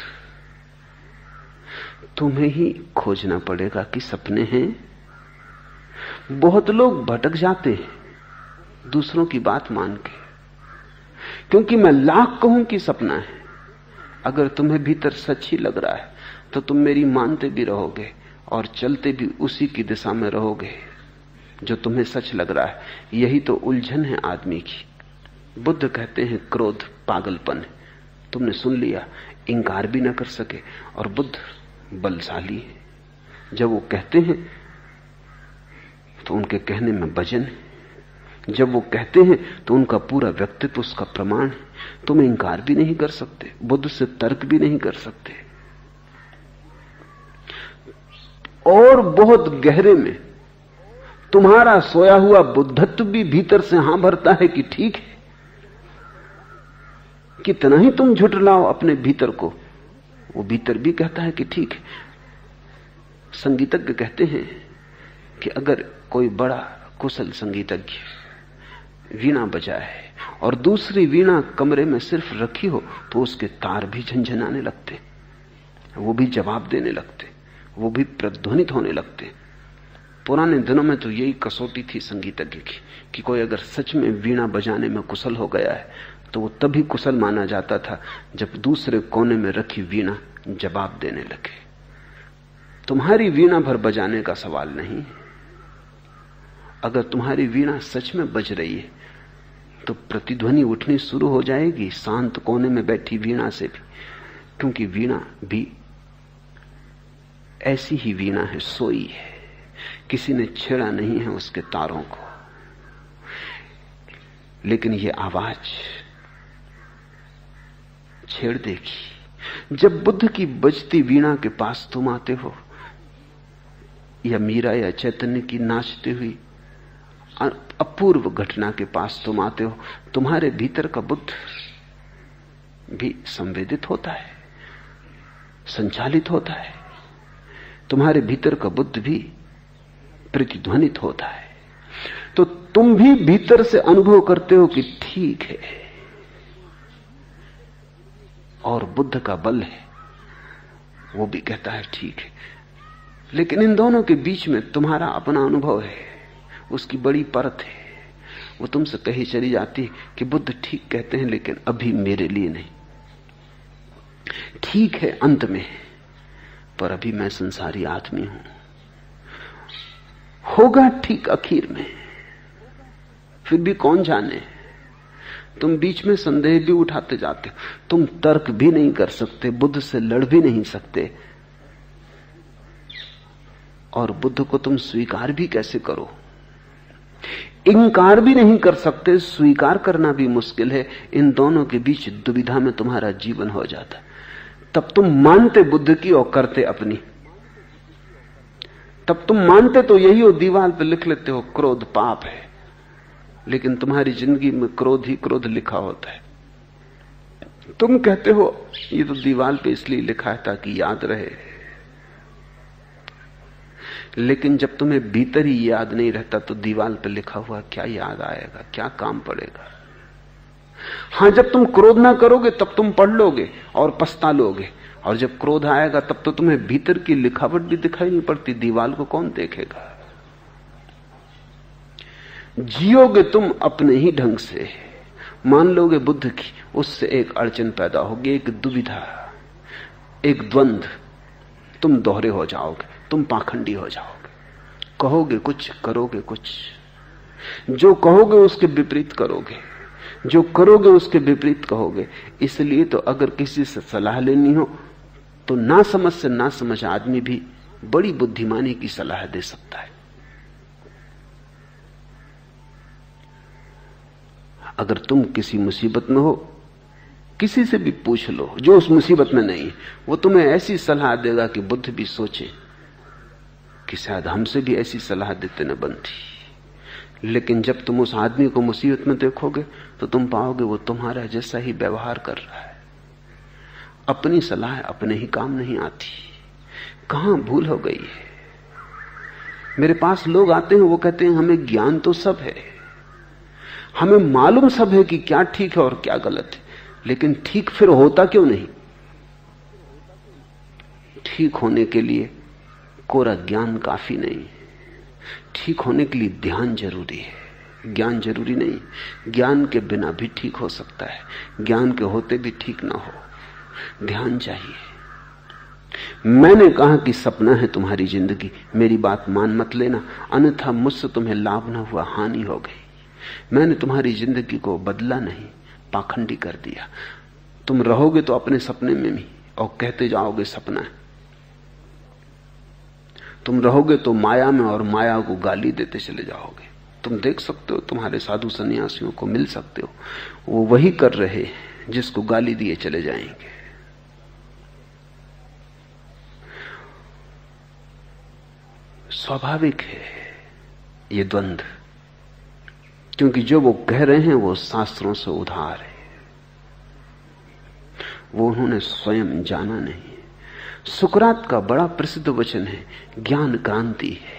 तुम्हें ही खोजना पड़ेगा कि सपने हैं। बहुत लोग भटक जाते हैं दूसरों की बात मान के, क्योंकि मैं लाख कहूं कि सपना है, अगर तुम्हें भीतर सच ही लग रहा है तो तुम मेरी मानते भी रहोगे और चलते भी उसी की दिशा में रहोगे जो तुम्हें सच लग रहा है। यही तो उलझन है आदमी की। बुद्ध कहते हैं क्रोध पागलपन है। तुमने सुन लिया, इंकार भी ना कर सके। और बुद्ध बलशाली है। जब वो कहते हैं तो उनके कहने में वजन है। जब वो कहते हैं तो उनका पूरा व्यक्तित्व उसका प्रमाण है। तुम इंकार भी नहीं कर सकते, बुद्ध से तर्क भी नहीं कर सकते। और बहुत गहरे में तुम्हारा सोया हुआ बुद्धत्व भी भीतर से हां भरता है कि ठीक है। कितना ही तुम झुठलाओ अपने भीतर को, वो भीतर भी कहता है कि ठीक है। संगीतज्ञ कहते हैं कि अगर कोई बड़ा कुशल संगीतज्ञ वीणा बजाए और दूसरी वीणा कमरे में सिर्फ रखी हो तो उसके तार भी झंझनाने लगते, वो भी जवाब देने लगते, वो भी प्रतिध्वनित होने लगते। पुराने दिनों में तो यही कसौटी थी संगीतज्ञ की कि कोई अगर सच में वीणा बजाने में कुशल हो गया है तो वो तभी कुशल माना जाता था जब दूसरे कोने में रखी वीणा जवाब देने लगे। तुम्हारी वीणा भर बजाने का सवाल नहीं। अगर तुम्हारी वीणा सच में बज रही है तो प्रतिध्वनि उठनी शुरू हो जाएगी शांत कोने में बैठी वीणा से भी, क्योंकि वीणा भी ऐसी ही वीणा है, सोई है, किसी ने छेड़ा नहीं है उसके तारों को। लेकिन ये आवाज छेड़ देगी। जब बुद्ध की बजती वीणा के पास तुम आते हो, या मीरा या चैतन्य की नाचती हुई अपूर्व घटना के पास तुम आते हो, तुम्हारे भीतर का बुद्ध भी संवेदित होता है, संचालित होता है। तुम्हारे भीतर का बुद्ध भी प्रतिध्वनित होता है। तो तुम भी भीतर से अनुभव करते हो कि ठीक है, और बुद्ध का बल है, वो भी कहता है ठीक है। लेकिन इन दोनों के बीच में तुम्हारा अपना अनुभव है, उसकी बड़ी परत है। वो तुमसे कही चली जाती है कि बुद्ध ठीक कहते हैं लेकिन अभी मेरे लिए नहीं। ठीक है अंत में, पर अभी मैं संसारी आदमी हूं। होगा ठीक आखिर में, फिर भी कौन जाने। तुम बीच में संदेह भी उठाते जाते हो, तुम तर्क भी नहीं कर सकते, बुद्ध से लड़ भी नहीं सकते, और बुद्ध को तुम स्वीकार भी कैसे करो। इनकार भी नहीं कर सकते, स्वीकार करना भी मुश्किल है। इन दोनों के बीच दुविधा में तुम्हारा जीवन हो जाता। तब तुम मानते बुद्ध की और करते अपनी। तब तुम मानते तो यही हो, दीवार पे लिख लेते हो क्रोध पाप है, लेकिन तुम्हारी जिंदगी में क्रोध ही क्रोध लिखा होता है। तुम कहते हो ये तो दीवार पे इसलिए लिखा है ताकि याद रहे, लेकिन जब तुम्हें भीतर ही याद नहीं रहता तो दीवार पे लिखा हुआ क्या याद आएगा, क्या काम पड़ेगा। हां, जब तुम क्रोध ना करोगे तब तुम पढ़ लोगे और पछता लोगे, और जब क्रोध आएगा तब तो तुम्हें भीतर की लिखावट भी दिखाई नहीं पड़ती, दीवार को कौन देखेगा। जियोगे तुम अपने ही ढंग से, मान लोगे बुद्ध की, उससे एक अड़चन पैदा होगी, एक दुविधा, एक द्वंद्व। तुम दोहरे हो जाओगे, तुम पाखंडी हो जाओगे, कहोगे कुछ करोगे कुछ, जो कहोगे उसके विपरीत करोगे, जो करोगे उसके विपरीत कहोगे। इसलिए तो अगर किसी से सलाह लेनी हो तो ना समझ से ना समझ आदमी भी बड़ी बुद्धिमानी की सलाह दे सकता है। अगर तुम किसी मुसीबत में हो, किसी से भी पूछ लो जो उस मुसीबत में नहीं, वो तुम्हें ऐसी सलाह देगा कि बुद्ध भी सोचे कि शायद हमसे भी ऐसी सलाह देते न बनती। लेकिन जब तुम उस आदमी को मुसीबत में देखोगे तो तुम पाओगे वो तुम्हारा जैसा ही व्यवहार कर रहा है। अपनी सलाह अपने ही काम नहीं आती। कहां भूल हो गई है। मेरे पास लोग आते हैं, वो कहते हैं हमें ज्ञान तो सब है, हमें मालूम सब है कि क्या ठीक है और क्या गलत है, लेकिन ठीक फिर होता क्यों नहीं? ठीक होने के लिए कोरा ज्ञान काफी नहीं। ठीक होने के लिए ध्यान जरूरी है, ज्ञान जरूरी नहीं। ज्ञान के बिना भी ठीक हो सकता है, ज्ञान के होते भी ठीक ना हो, ध्यान चाहिए। मैंने कहा कि सपना है तुम्हारी जिंदगी, मेरी बात मान मत लेना, अन्यथा मुझसे तुम्हें लाभ ना हुआ, हानि हो गई। मैंने तुम्हारी जिंदगी को बदला नहीं, पाखंडी कर दिया। तुम रहोगे तो अपने सपने में भी और कहते जाओगे सपना है। तुम रहोगे तो माया में और माया को गाली देते चले जाओगे। तुम देख सकते हो, तुम्हारे साधु सन्यासियों को मिल सकते हो, वो वही कर रहे हैं जिसको गाली दिए चले जाएंगे। स्वाभाविक है ये द्वंद्व, क्योंकि जो वो कह रहे हैं वो शास्त्रों से उधार है, वो उन्होंने स्वयं जाना नहीं। सुकरात का बड़ा प्रसिद्ध वचन है, ज्ञान क्रांति है।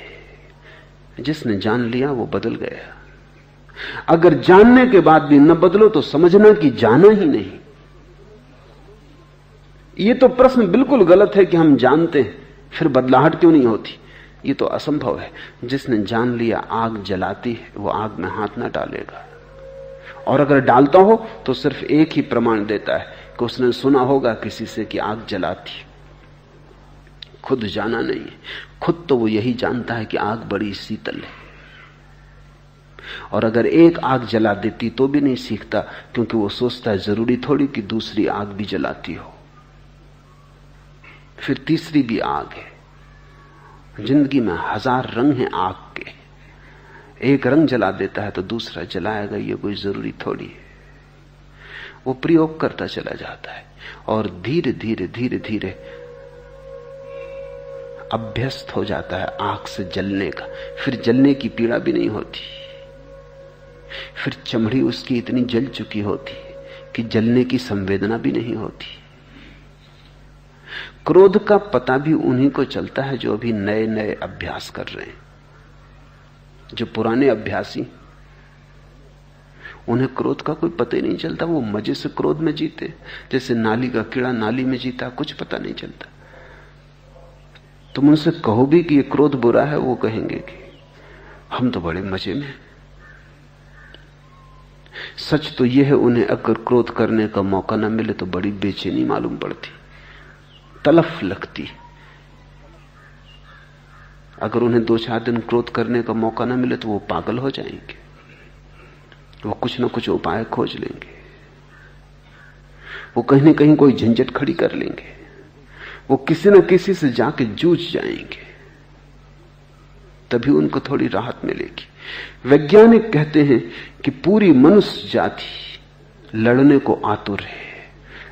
जिसने जान लिया वो बदल गया। अगर जानने के बाद भी न बदलो तो समझना कि जाना ही नहीं। ये तो प्रश्न बिल्कुल गलत है कि हम जानते हैं फिर बदलाहट क्यों नहीं होती। ये तो असंभव है। जिसने जान लिया आग जलाती है, वो आग में हाथ ना डालेगा, और अगर डालता हो तो सिर्फ एक ही प्रमाण देता है कि उसने सुना होगा किसी से कि आग जलाती, खुद जाना नहीं। खुद तो वो यही जानता है कि आग बड़ी शीतल है, और अगर एक आग जला देती तो भी नहीं सीखता, क्योंकि वो सोचता है जरूरी थोड़ी कि दूसरी आग भी जलाती हो, फिर तीसरी भी आग है। जिंदगी में हजार रंग हैं आग के, एक रंग जला देता है तो दूसरा जलाएगा, ये कोई जरूरी थोड़ी है। वो प्रयोग करता चला जाता है और धीरे धीरे धीरे धीरे अभ्यस्त हो जाता है आग से जलने का। फिर जलने की पीड़ा भी नहीं होती, फिर चमड़ी उसकी इतनी जल चुकी होती कि जलने की संवेदना भी नहीं होती। क्रोध का पता भी उन्हीं को चलता है जो अभी नए नए अभ्यास कर रहे हैं। जो पुराने अभ्यासी, उन्हें क्रोध का कोई पता ही नहीं चलता, वो मजे से क्रोध में जीते, जैसे नाली का कीड़ा नाली में जीता, कुछ पता नहीं चलता। तुम उनसे कहो भी कि ये क्रोध बुरा है, वो कहेंगे कि हम तो बड़े मजे में। सच तो यह है, उन्हें अगर क्रोध करने का मौका न मिले तो बड़ी बेचैनी मालूम पड़ती, तलफ लगती। अगर उन्हें 2-4 दिन क्रोध करने का मौका न मिले तो वो पागल हो जाएंगे, वो कुछ ना कुछ उपाय खोज लेंगे, वो कहीं न कहीं कोई झंझट खड़ी कर लेंगे, वो किसी न किसी से जाके जूझ जाएंगे, तभी उनको थोड़ी राहत मिलेगी। वैज्ञानिक कहते हैं कि पूरी मनुष्य जाति लड़ने को आतुर है,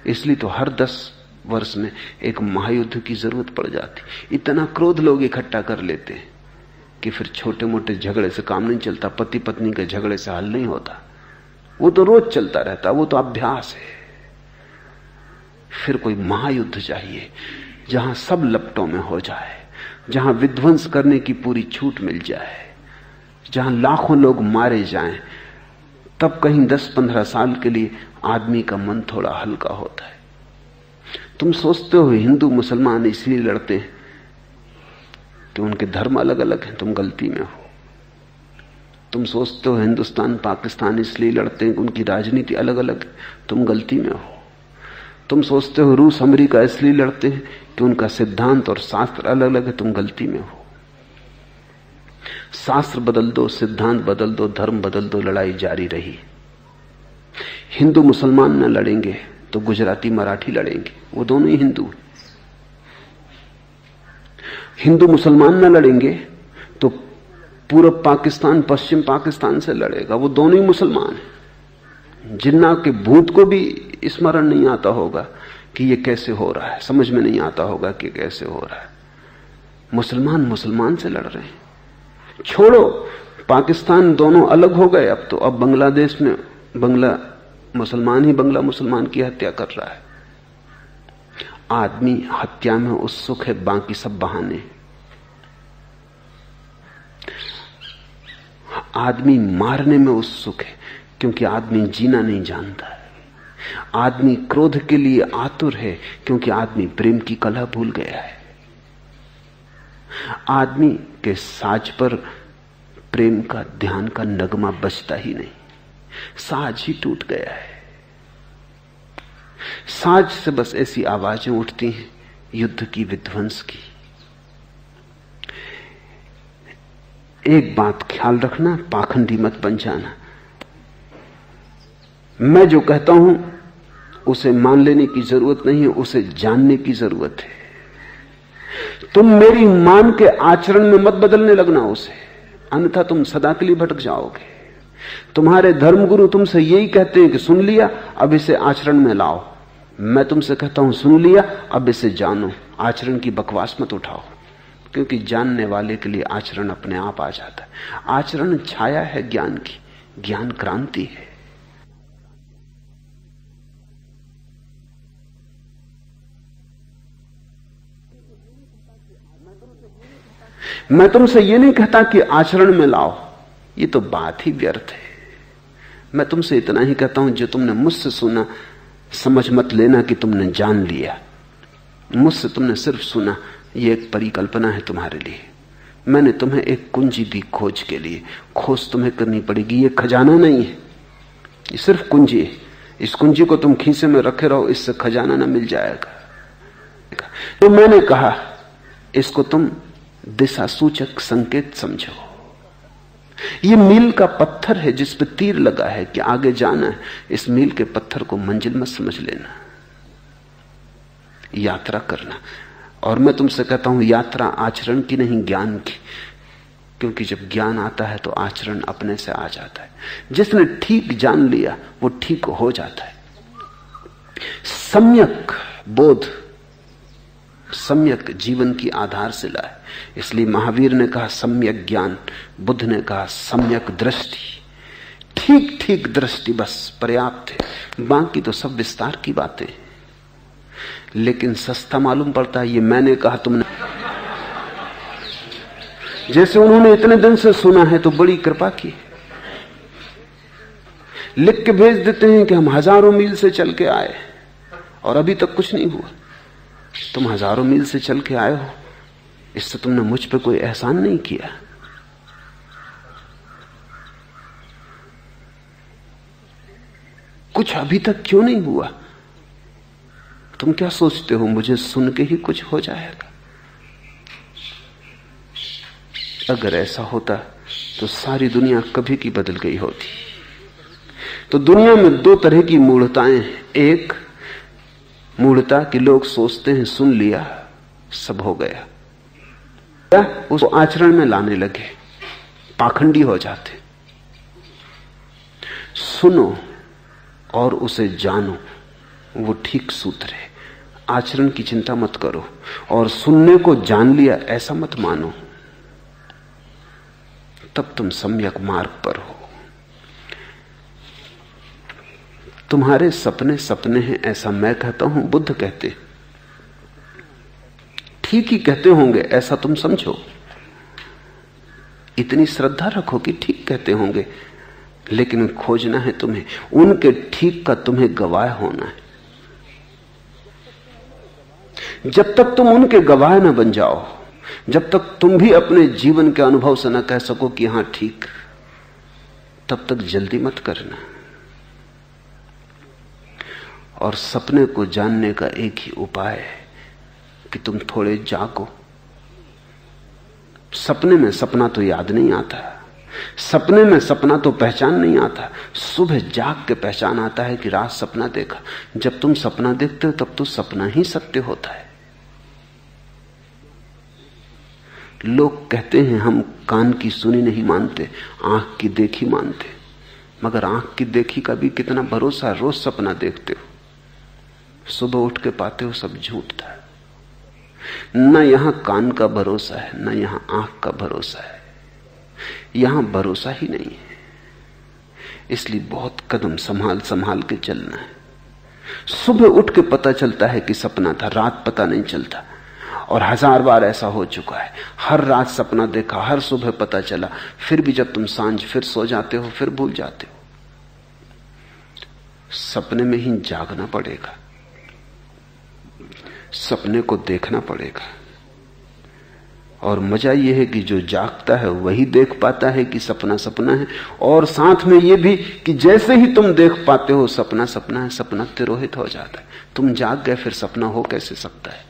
इसलिए तो हर 10 वर्ष में एक महायुद्ध की जरूरत पड़ जाती। इतना क्रोध लोग इकट्ठा कर लेते हैं कि फिर छोटे मोटे झगड़े से काम नहीं चलता, पति पत्नी के झगड़े से हल नहीं होता, वो तो रोज चलता रहता, वो तो अभ्यास है। फिर कोई महायुद्ध चाहिए जहां सब लपटों में हो जाए, जहां विध्वंस करने की पूरी छूट मिल जाए, जहां लाखों लोग मारे जाएं, तब कहीं 10-15 साल के लिए आदमी का मन थोड़ा हल्का होता है। तुम सोचते हो हिंदू मुसलमान इसलिए लड़ते हैं कि उनके धर्म अलग अलग हैं, तुम गलती में हो। तुम सोचते हो हिंदुस्तान पाकिस्तान इसलिए लड़ते हैं कि उनकी राजनीति अलग अलग है, तुम गलती में हो। तुम सोचते हो रूस अमेरिका इसलिए लड़ते हैं कि उनका सिद्धांत और शास्त्र अलग अलग है, तुम गलती में हो। शास्त्र बदल दो, सिद्धांत बदल दो, धर्म बदल दो, लड़ाई जारी रही। हिंदू मुसलमान न लड़ेंगे तो गुजराती मराठी लड़ेंगे, वो दोनों ही हिंदू हैं। हिंदू मुसलमान न लड़ेंगे तो पूर्व पाकिस्तान पश्चिम पाकिस्तान से लड़ेगा, वो दोनों ही मुसलमान हैं। जिन्ना के भूत को भी स्मरण नहीं आता होगा कि ये कैसे हो रहा है, समझ में नहीं आता होगा कि कैसे हो रहा है। मुसलमान मुसलमान से लड़ रहे हैं। छोड़ो पाकिस्तान, दोनों अलग हो गए अब तो। अब बांग्लादेश में बंगला मुसलमान ही बंगला मुसलमान की हत्या कर रहा है। आदमी हत्या में उत्सुक है, बाकी सब बहाने। आदमी मारने में उत्सुक है क्योंकि आदमी जीना नहीं जानता है। आदमी क्रोध के लिए आतुर है क्योंकि आदमी प्रेम की कला भूल गया है। आदमी के साज पर प्रेम का, ध्यान का नगमा बजता ही नहीं, साज ही टूट गया है। साज से बस ऐसी आवाजें उठती हैं युद्ध की, विध्वंस की। एक बात ख्याल रखना, पाखंडी मत बन जाना। मैं जो कहता हूं उसे मान लेने की जरूरत नहीं है, उसे जानने की जरूरत है। तुम मेरी मान के आचरण में मत बदलने लगना उसे, अन्यथा तुम सदा के लिए भटक जाओगे। तुम्हारे धर्मगुरु तुमसे यही कहते हैं कि सुन लिया, अब इसे आचरण में लाओ। मैं तुमसे कहता हूं सुन लिया, अब इसे जानो, आचरण की बकवास मत उठाओ, क्योंकि जानने वाले के लिए आचरण अपने आप आ जाता है। आचरण छाया है ज्ञान की, ज्ञान क्रांति है। मैं तुमसे यह नहीं कहता कि आचरण में लाओ, ये तो बात ही व्यर्थ है। मैं तुमसे इतना ही कहता हूं, जो तुमने मुझसे सुना समझ मत लेना कि तुमने जान लिया। मुझसे तुमने सिर्फ सुना, ये एक परिकल्पना है तुम्हारे लिए। मैंने तुम्हें एक कुंजी दी खोज के लिए, खोज तुम्हें करनी पड़ेगी। ये खजाना नहीं है, ये सिर्फ कुंजी है। इस कुंजी को तुम खीसे में रखे रहो, इससे खजाना ना मिल जाएगा। तो मैंने कहा इसको तुम दिशा सूचक संकेत समझो। ये मील का पत्थर है जिस पर तीर लगा है कि आगे जाना है। इस मील के पत्थर को मंजिल मत समझ लेना, यात्रा करना। और मैं तुमसे कहता हूं यात्रा आचरण की नहीं, ज्ञान की, क्योंकि जब ज्ञान आता है तो आचरण अपने से आ जाता है। जिसने ठीक जान लिया वो ठीक हो जाता है। सम्यक बोध सम्यक जीवन की आधारशिला है। इसलिए महावीर ने कहा सम्यक ज्ञान, बुद्ध ने कहा सम्यक दृष्टि। ठीक ठीक दृष्टि बस पर्याप्त है, बाकी तो सब विस्तार की बातें। लेकिन सस्ता मालूम पड़ता है ये मैंने कहा तुमने। जैसे उन्होंने इतने दिन से सुना है तो बड़ी कृपा की, लिख के भेज देते हैं कि हम हजारों मील से चल के आए और अभी तक कुछ नहीं हुआ। तुम हजारों मील से चल के आए हो, इससे तुमने मुझ पे कोई एहसान नहीं किया। कुछ अभी तक क्यों नहीं हुआ? तुम क्या सोचते हो मुझे सुन के ही कुछ हो जाएगा? अगर ऐसा होता तो सारी दुनिया कभी की बदल गई होती। तो दुनिया में दो तरह की मूढ़ताएं हैं। एक मूढ़ता कि लोग सोचते हैं सुन लिया सब हो गया, या उसको आचरण में लाने लगे, पाखंडी हो जाते। सुनो और उसे जानो, वो ठीक सूत्र है। आचरण की चिंता मत करो, और सुनने को जान लिया ऐसा मत मानो, तब तुम सम्यक मार्ग पर हो। तुम्हारे सपने सपने हैं ऐसा मैं कहता हूं, बुद्ध कहते। ठीक ही कहते होंगे ऐसा तुम समझो, इतनी श्रद्धा रखो कि ठीक कहते होंगे, लेकिन खोजना है तुम्हें, उनके ठीक का तुम्हें गवाह होना है। जब तक तुम उनके गवाह न बन जाओ, जब तक तुम भी अपने जीवन के अनुभव से न कह सको कि हां ठीक, तब तक जल्दी मत करना। और सपने को जानने का एक ही उपाय है कि तुम थोड़े जागो। सपने में सपना तो याद नहीं आता, सपने में सपना तो पहचान नहीं आता। सुबह जाग के पहचान आता है कि रात सपना देखा। जब तुम सपना देखते हो तब तो सपना ही सत्य होता है। लोग कहते हैं हम कान की सुनी नहीं मानते, आंख की देखी मानते। मगर आंख की देखी का भी कितना भरोसा? रोज सपना देखते हो, सुबह उठ के पाते हो सब झूठ था। न यहां कान का भरोसा है, न यहां आंख का भरोसा है, यहां भरोसा ही नहीं है। इसलिए बहुत कदम संभाल संभाल के चलना है। सुबह उठ के पता चलता है कि सपना था, रात पता नहीं चलता। और 1000 बार ऐसा हो चुका है, हर रात सपना देखा, हर सुबह पता चला, फिर भी जब तुम सांझ फिर सो जाते हो फिर भूल जाते हो। सपने में ही जागना पड़ेगा, सपने को देखना पड़ेगा। और मजा यह है कि जो जागता है वही देख पाता है कि सपना सपना है, और साथ में यह भी कि जैसे ही तुम देख पाते हो सपना सपना है, सपना तिरोहित हो जाता है। तुम जाग गए, फिर सपना हो कैसे सकता है?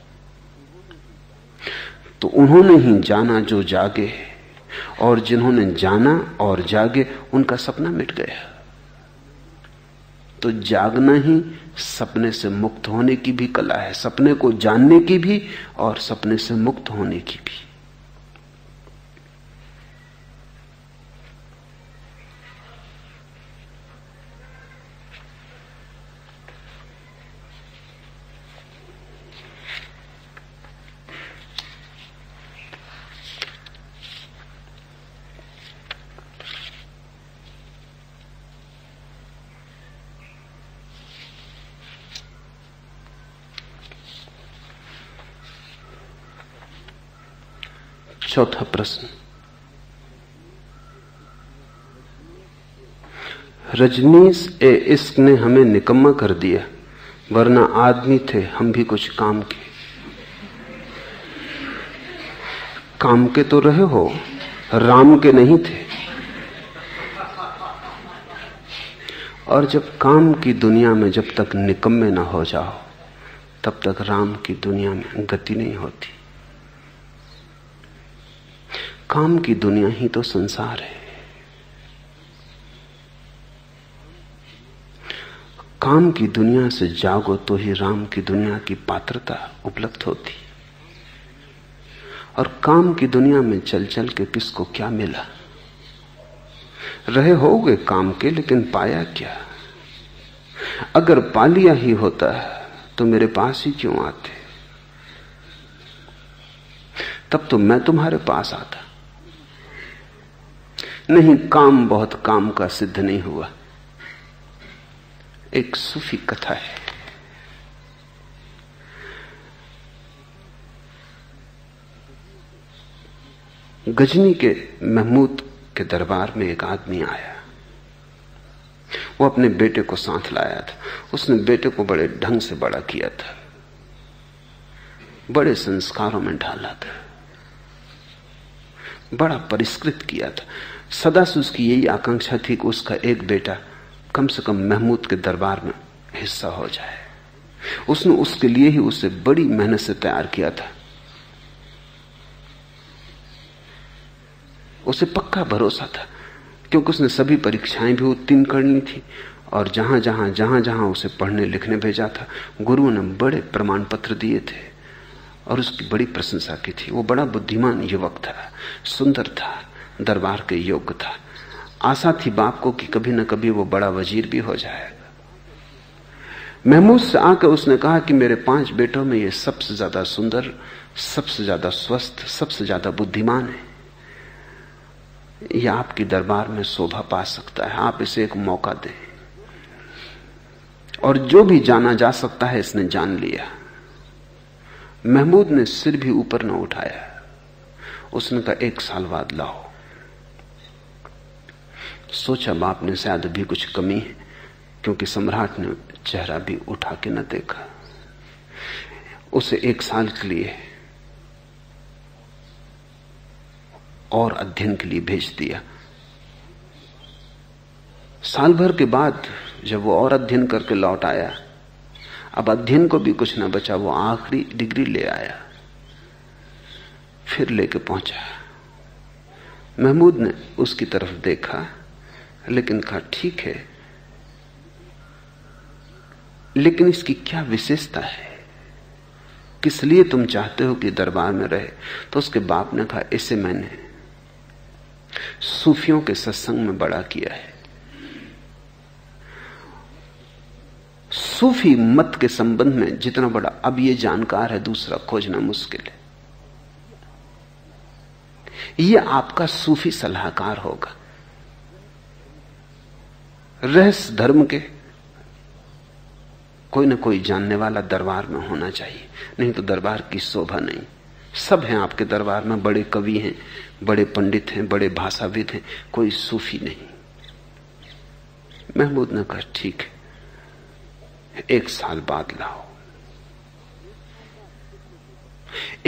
तो उन्होंने ही जाना जो जागे, और जिन्होंने जाना और जागे उनका सपना मिट गया। तो जागना ही सपने से मुक्त होने की भी कला है, सपने को जानने की भी और सपने से मुक्त होने की भी। चौथा प्रश्न, रजनीश ए इश्क ने हमें निकम्मा कर दिया, वरना आदमी थे हम भी कुछ काम के। काम के तो रहे हो, राम के नहीं थे। और जब काम की दुनिया में जब तक निकम्मे ना हो जाओ, तब तक राम की दुनिया में गति नहीं होती। काम की दुनिया ही तो संसार है। काम की दुनिया से जागो तो ही राम की दुनिया की पात्रता उपलब्ध होती। और काम की दुनिया में चल चल के किसको क्या मिला? रहे होगे काम के, लेकिन पाया क्या? अगर पा लिया ही होता तो मेरे पास ही क्यों आते? तब तो मैं तुम्हारे पास आता। नहीं, काम बहुत काम का सिद्ध नहीं हुआ। एक सूफी कथा है। गजनी के महमूद के दरबार में एक आदमी आया। वो अपने बेटे को साथ लाया था। उसने बेटे को बड़े ढंग से बड़ा किया था, बड़े संस्कारों में ढाला था, बड़ा परिष्कृत किया था। सदा से उसकी यही आकांक्षा थी कि उसका एक बेटा कम से कम महमूद के दरबार में हिस्सा हो जाए। उसने उसके लिए ही उसे बड़ी मेहनत से तैयार किया था। उसे पक्का भरोसा था, क्योंकि उसने सभी परीक्षाएं भी उत्तीर्ण करनी थी, और जहां जहां उसे पढ़ने लिखने भेजा था, गुरुओं ने बड़े प्रमाण पत्र दिए थे और उसकी बड़ी प्रशंसा की थी। वो बड़ा बुद्धिमान युवक था, सुंदर था, दरबार के योग्य था। आशा थी बाप को कि कभी न कभी वो बड़ा वजीर भी हो जाएगा। महमूद से आकर उसने कहा कि मेरे 5 बेटों में ये सबसे ज्यादा सुंदर, सबसे ज्यादा स्वस्थ, सबसे ज्यादा बुद्धिमान है। यह आपकी दरबार में शोभा पा सकता है, आप इसे एक मौका दें। और जो भी जाना जा सकता है इसने जान लिया। महमूद ने सिर भी ऊपर न उठाया। उसने कहा 1 साल बाद लाओ। सोचा बाप ने शायद भी कुछ कमी है, क्योंकि सम्राट ने चेहरा भी उठा के न देखा। उसे 1 साल के लिए और अध्ययन के लिए भेज दिया। साल भर के बाद जब वो और अध्ययन करके लौट आया, अब अध्ययन को भी कुछ न बचा, वो आखिरी डिग्री ले आया। फिर लेके पहुंचा। महमूद ने उसकी तरफ देखा, लेकिन कहा ठीक है, लेकिन इसकी क्या विशेषता है? किस लिए तुम चाहते हो कि दरबार में रहे? तो उसके बाप ने कहा इसे मैंने सूफियों के सत्संग में बड़ा किया है। सूफी मत के संबंध में जितना बड़ा अब ये जानकार है, दूसरा खोजना मुश्किल है। यह आपका सूफी सलाहकार होगा। रहस्य धर्म के कोई ना कोई जानने वाला दरबार में होना चाहिए, नहीं तो दरबार की शोभा नहीं। सब हैं आपके दरबार में, बड़े कवि हैं, बड़े पंडित हैं, बड़े भाषाविद हैं, कोई सूफी नहीं। महमूद ने कहा ठीक है, 1 साल बाद लाओ।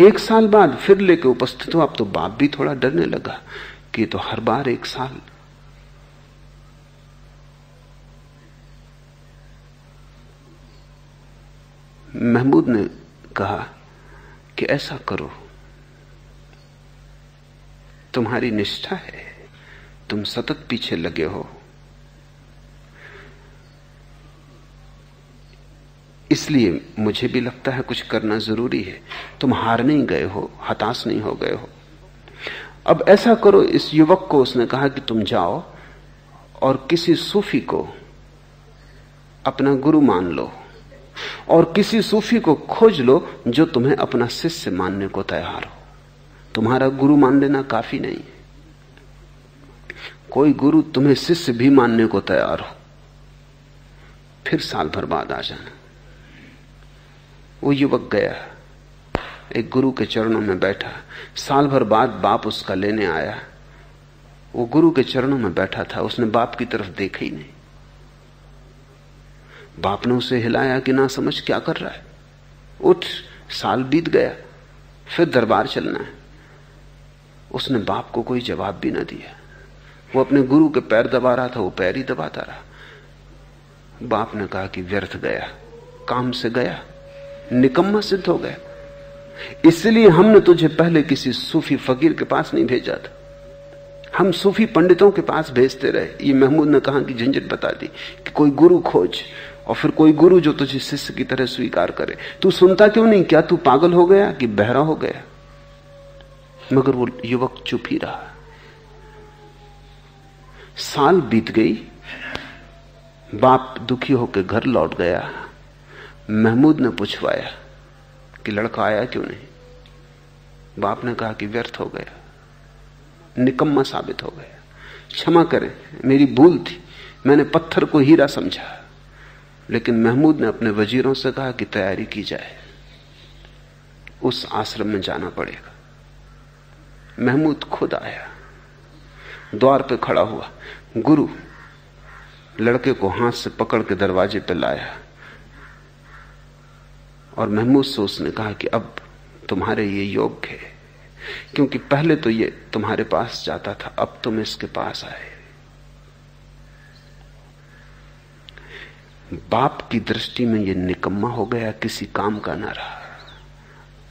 1 साल बाद फिर लेके उपस्थित हो। अब तो बाप भी थोड़ा डरने लगा कि तो हर बार 1 साल। महमूद ने कहा कि ऐसा करो, तुम्हारी निष्ठा है, तुम सतत पीछे लगे हो, इसलिए मुझे भी लगता है कुछ करना जरूरी है। तुम हार नहीं गए हो, हताश नहीं हो गए हो। अब ऐसा करो, इस युवक को उसने कहा कि तुम जाओ और किसी सूफी को अपना गुरु मान लो और किसी सूफी को खोज लो जो तुम्हें अपना शिष्य मानने को तैयार हो। तुम्हारा गुरु मान लेना काफी नहीं है, कोई गुरु तुम्हें शिष्य भी मानने को तैयार हो, फिर साल भर बाद आ जाना। वो युवक गया, एक गुरु के चरणों में बैठा। साल भर बाद बाप उसका लेने आया। वो गुरु के चरणों में बैठा था, उसने बाप की तरफ देखा ही नहीं। बाप ने उसे हिलाया कि ना समझ क्या कर रहा है, उठ, साल बीत गया, फिर दरबार चलना है। उसने बाप को कोई जवाब भी ना दिया। वो अपने गुरु के पैर दबा रहा था, वो पैर ही दबाता रहा। बाप ने कहा कि व्यर्थ गया, काम से गया, निकम्मा सिद्ध हो गया। इसलिए हमने तुझे पहले किसी सूफी फकीर के पास नहीं भेजा था, हम सूफी पंडितों के पास भेजते रहे। ये महमूद ने कहा कि झंझट बता दी कि कोई गुरु खोज, और फिर कोई गुरु जो तुझे शिष्य की तरह स्वीकार करे। तू सुनता क्यों नहीं? क्या तू पागल हो गया कि बहरा हो गया? मगर वो युवक चुप ही रहा। साल बीत गई, बाप दुखी होकर घर लौट गया। महमूद ने पूछवाया कि लड़का आया क्यों नहीं? बाप ने कहा कि व्यर्थ हो गया, निकम्मा साबित हो गया। क्षमा करें, मेरी भूल थी, मैंने पत्थर को हीरा समझा। लेकिन महमूद ने अपने वजीरों से कहा कि तैयारी की जाए, उस आश्रम में जाना पड़ेगा। महमूद खुद आया, द्वार पे खड़ा हुआ। गुरु लड़के को हाथ से पकड़ के दरवाजे पे लाया और महमूद से उसने कहा कि अब तुम्हारे ये योग्य है, क्योंकि पहले तो ये तुम्हारे पास जाता था, अब तुम इसके पास आए। बाप की दृष्टि में ये निकम्मा हो गया, किसी काम का ना रहा।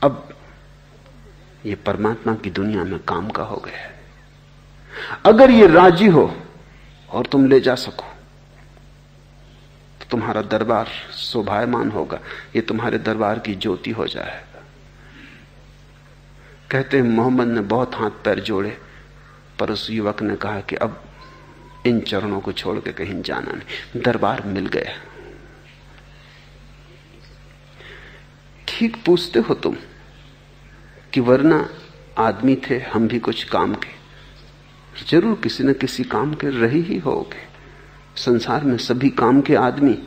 अब ये परमात्मा की दुनिया में काम का हो गया है। अगर ये राजी हो और तुम ले जा सको तो तुम्हारा दरबार शोभायमान होगा, ये तुम्हारे दरबार की ज्योति हो जाएगा। कहते हैं मोहम्मद ने बहुत हाथ पैर जोड़े, पर उस युवक ने कहा कि अब इन चरणों को छोड़ के कहीं जाना नहीं। दरबार मिल गया। ठीक पूछते हो तुम कि वरना आदमी थे, हम भी कुछ काम के, जरूर किसी न किसी काम के रहे ही होगे। संसार में सभी काम के आदमी,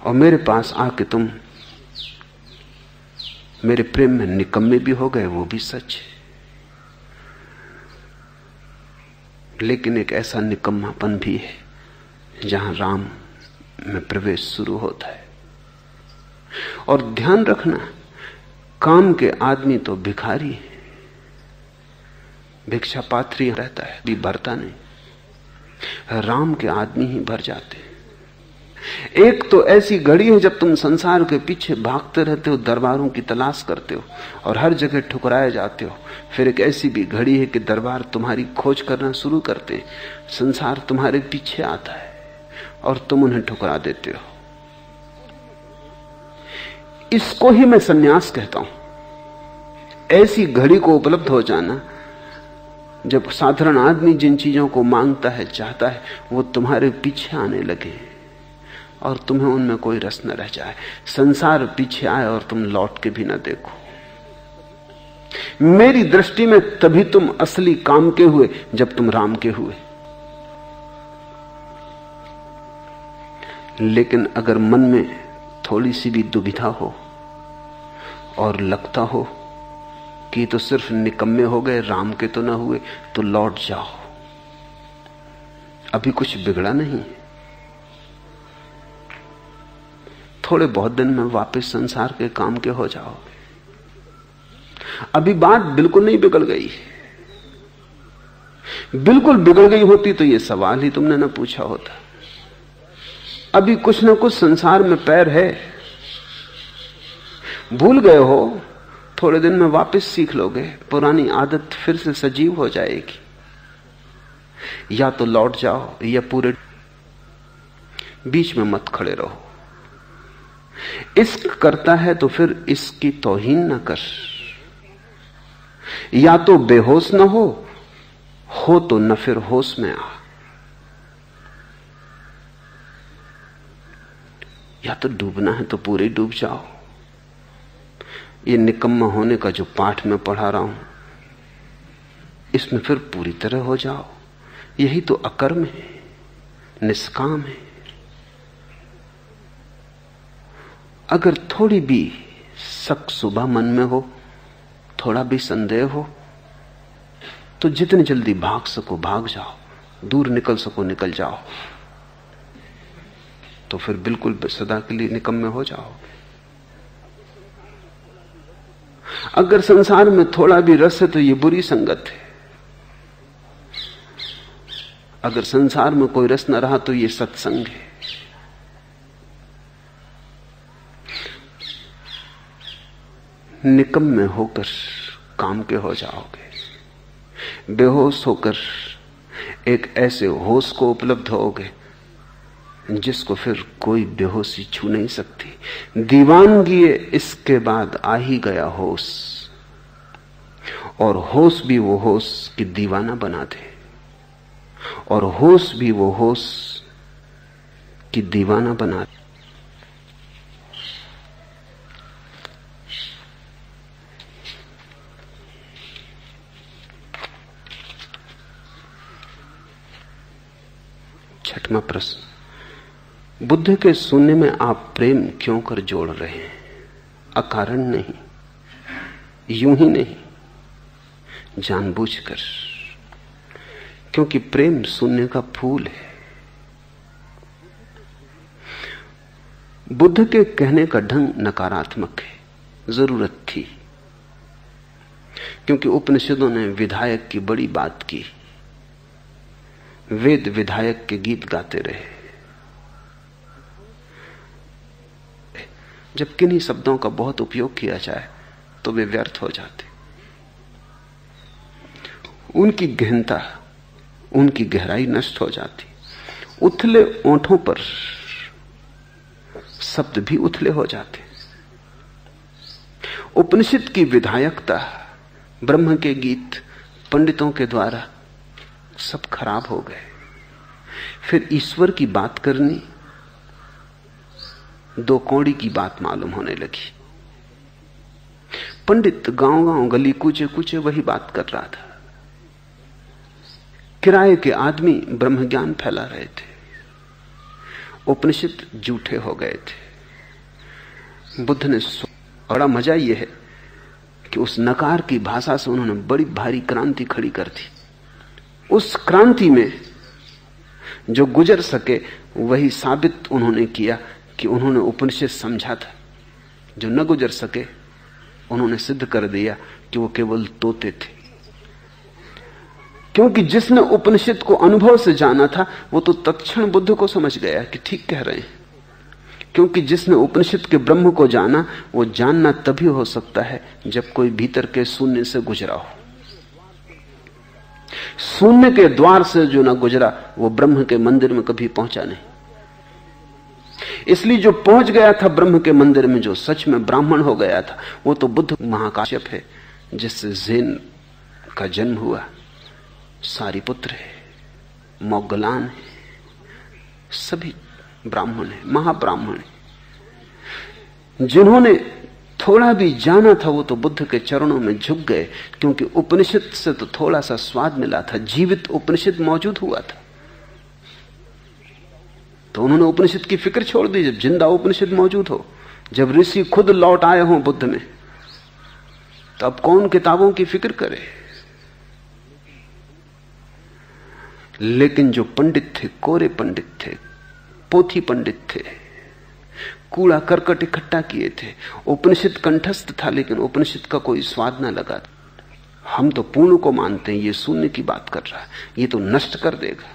और मेरे पास आके तुम मेरे प्रेम में निकम्मे भी हो गए, वो भी सच है। लेकिन एक ऐसा निकम्मापन भी है जहां राम में प्रवेश शुरू होता है। और ध्यान रखना, काम के आदमी तो भिखारी है, भिक्षा पात्री रहता है, भी भरता नहीं। राम के आदमी ही भर जाते हैं। एक तो ऐसी घड़ी है जब तुम संसार के पीछे भागते रहते हो, दरबारों की तलाश करते हो और हर जगह ठुकराए जाते हो। फिर एक ऐसी भी घड़ी है कि दरबार तुम्हारी खोज करना शुरू करते हैं, संसार तुम्हारे पीछे आता है और तुम उन्हें ठुकरा देते हो। इसको ही मैं सन्यास कहता हूं। ऐसी घड़ी को उपलब्ध हो जाना जब साधारण आदमी जिन चीजों को मांगता है, चाहता है, वो तुम्हारे पीछे आने लगे और तुम्हें उनमें कोई रस न रह जाए। संसार पीछे आए और तुम लौट के भी न देखो। मेरी दृष्टि में तभी तुम असली काम के हुए जब तुम राम के हुए। लेकिन अगर मन में थोड़ी सी भी दुविधा हो और लगता हो कि तो सिर्फ निकम्मे हो गए, राम के तो ना हुए, तो लौट जाओ। अभी कुछ बिगड़ा नहीं, थोड़े बहुत दिन में वापस संसार के काम के हो जाओगे। अभी बात बिल्कुल नहीं बिगड़ गई, बिल्कुल बिगड़ गई होती तो ये सवाल ही तुमने ना पूछा होता। अभी कुछ ना कुछ संसार में पैर है, भूल गए हो, थोड़े दिन में वापस सीख लोगे, पुरानी आदत फिर से सजीव हो जाएगी। या तो लौट जाओ या पूरे बीच में मत खड़े रहो। इश्क करता है तो फिर इसकी तौहीन ना कर। या तो बेहोश ना हो तो न फिर होश में आ। या तो डूबना है तो पूरे डूब जाओ। ये निकम्मा होने का जो पाठ मैं पढ़ा रहा हूं, इसमें फिर पूरी तरह हो जाओ। यही तो अकर्म है, निष्काम है। अगर थोड़ी भी शक सुबह मन में हो, थोड़ा भी संदेह हो, तो जितनी जल्दी भाग सको भाग जाओ, दूर निकल सको निकल जाओ, तो फिर बिल्कुल सदा के लिए निकम्मे हो जाओ। अगर संसार में थोड़ा भी रस है तो ये बुरी संगत है। अगर संसार में कोई रस न रहा तो ये सत्संग है। निकम्मे होकर काम के हो जाओगे, बेहोश होकर एक ऐसे होश को उपलब्ध होगे जिसको फिर कोई बेहोशी छू नहीं सकती। दीवानगी इसके बाद आ ही गया होश, और होश भी वो होश कि दीवाना बना दे, और होश भी वो होश कि दीवाना बना दे। छठवां प्रश्न, बुद्ध के शून्य में आप प्रेम क्यों कर जोड़ रहे हैं? अकारण नहीं, यूं ही नहीं, जानबूझकर। क्योंकि प्रेम शून्य का फूल है। बुद्ध के कहने का ढंग नकारात्मक है, जरूरत थी, क्योंकि उपनिषदों ने विधायक की बड़ी बात की। वेद विधायक के गीत गाते रहे। जब किन्हीं शब्दों का बहुत उपयोग किया जाए तो वे व्यर्थ हो जाते। उनकी गहनता, उनकी गहराई नष्ट हो जाती। उथले ओंठों पर शब्द भी उथले हो जाते। उपनिषद की विधायकता, ब्रह्म के गीत पंडितों के द्वारा सब खराब हो गए। फिर ईश्वर की बात करनी दो कौड़ी की बात मालूम होने लगी। पंडित गांव-गांव, गली कूचे कूचे वही बात कर रहा था। किराए के आदमी ब्रह्म ज्ञान फैला रहे थे। उपनिषद झूठे हो गए थे। बुद्ध ने बड़ा मजा यह है कि उस नकार की भाषा से उन्होंने बड़ी भारी क्रांति खड़ी कर दी। उस क्रांति में जो गुजर सके वही साबित उन्होंने किया कि उन्होंने उपनिषद समझा था। जो न गुजर सके उन्होंने सिद्ध कर दिया कि वो केवल तोते थे। क्योंकि जिसने उपनिषद को अनुभव से जाना था वो तो तत्क्षण बुद्ध को समझ गया कि ठीक कह रहे हैं। क्योंकि जिसने उपनिषद के ब्रह्म को जाना, वो जानना तभी हो सकता है जब कोई भीतर के शून्य से गुजरा हो। शून्य के द्वार से जो ना गुजरा वो ब्रह्म के मंदिर में कभी पहुंचा नहीं। इसलिए जो पहुंच गया था ब्रह्म के मंदिर में, जो सच में ब्राह्मण हो गया था, वो तो बुद्ध महाकाश्यप है जिससे ज़ेन का जन्म हुआ, सारिपुत्र है, मोग्गलान है, सभी ब्राह्मण है, महाब्राह्मण है। जिन्होंने थोड़ा भी जाना था वो तो बुद्ध के चरणों में झुक गए, क्योंकि उपनिषद से तो थोड़ा सा स्वाद मिला था। जीवित उपनिषद मौजूद हुआ था तो उन्होंने उपनिषद की फिक्र छोड़ दी। जब जिंदा उपनिषद मौजूद हो, जब ऋषि खुद लौट आए हों बुद्ध में, तो अब कौन किताबों की फिक्र करे। लेकिन जो पंडित थे, कोरे पंडित थे, पोथी पंडित थे, कूड़ा करकट इकट्ठा किए थे। उपनिषद कंठस्थ था लेकिन उपनिषद का कोई स्वाद ना लगा। हम तो पूर्ण को मानते हैं, ये शून्य की बात कर रहा है, ये तो नष्ट कर देगा।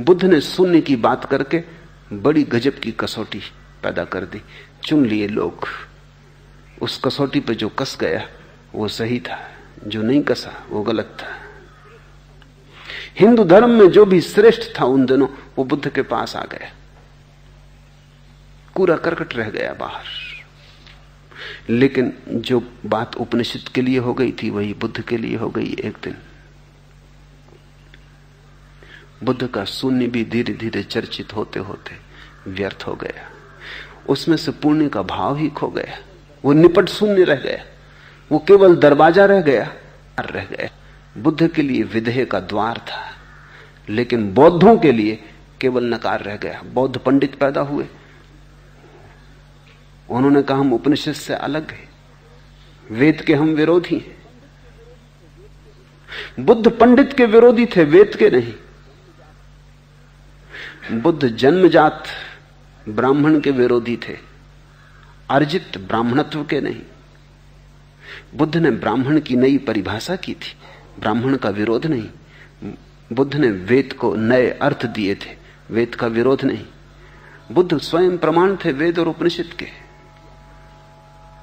बुद्ध ने शून्य की बात करके बड़ी गजब की कसौटी पैदा कर दी। चुन लिए लोग। उस कसौटी पे जो कस गया वो सही था, जो नहीं कसा वो गलत था। हिंदू धर्म में जो भी श्रेष्ठ था उन दिनों, वो बुद्ध के पास आ गया। कूड़ा करकट रह गया बाहर। लेकिन जो बात उपनिषद के लिए हो गई थी वही बुद्ध के लिए हो गई। एक दिन बुद्ध का शून्य भी धीरे धीरे चर्चित होते होते व्यर्थ हो गया। उसमें से पुण्य का भाव ही खो गया। वो निपट शून्य रह गया, वो केवल दरवाजा रह गया, रह गया। बुद्ध के लिए विदेह का द्वार था, लेकिन बौद्धों के लिए केवल नकार रह गया। बौद्ध पंडित पैदा हुए, उन्होंने कहा हम उपनिषद से अलग हैं, वेद के हम विरोधी हैं। बुद्ध पंडित के विरोधी थे, वेद के नहीं। बुद्ध जन्मजात ब्राह्मण के विरोधी थे, अर्जित ब्राह्मणत्व के नहीं। बुद्ध ने ब्राह्मण की नई परिभाषा की थी, ब्राह्मण का विरोध नहीं। बुद्ध ने वेद को नए अर्थ दिए थे, वेद का विरोध नहीं। बुद्ध स्वयं प्रमाण थे वेद और उपनिषद के।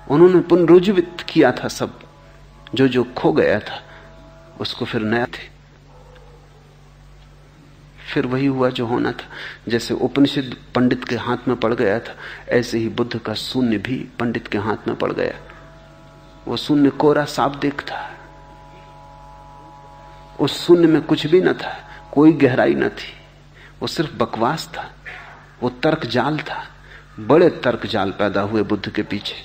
उन्होंने पुनरुज्जीवित किया था सब, जो जो खो गया था उसको फिर नया थे। फिर वही हुआ जो होना था। जैसे उपनिषद पंडित के हाथ में पड़ गया था, ऐसे ही बुद्ध का शून्य भी पंडित के हाथ में पड़ गया। वो शून्य कोरा साफ दिख था। उस शून्य में कुछ भी न था, कोई गहराई न थी, वो सिर्फ बकवास था, वो तर्क जाल था। बड़े तर्क जाल पैदा हुए बुद्ध के पीछे।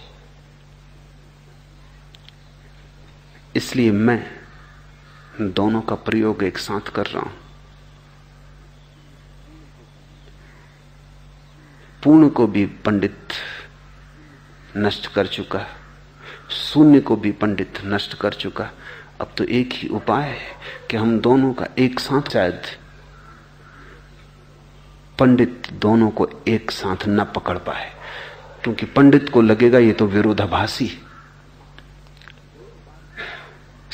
इसलिए मैं दोनों का प्रयोग एक साथ कर रहा हूं। पूर्ण को भी पंडित नष्ट कर चुका, शून्य को भी पंडित नष्ट कर चुका। अब तो एक ही उपाय है कि हम दोनों का एक साथ, शायद पंडित दोनों को एक साथ न पकड़ पाए, क्योंकि पंडित को लगेगा ये तो विरोधाभासी,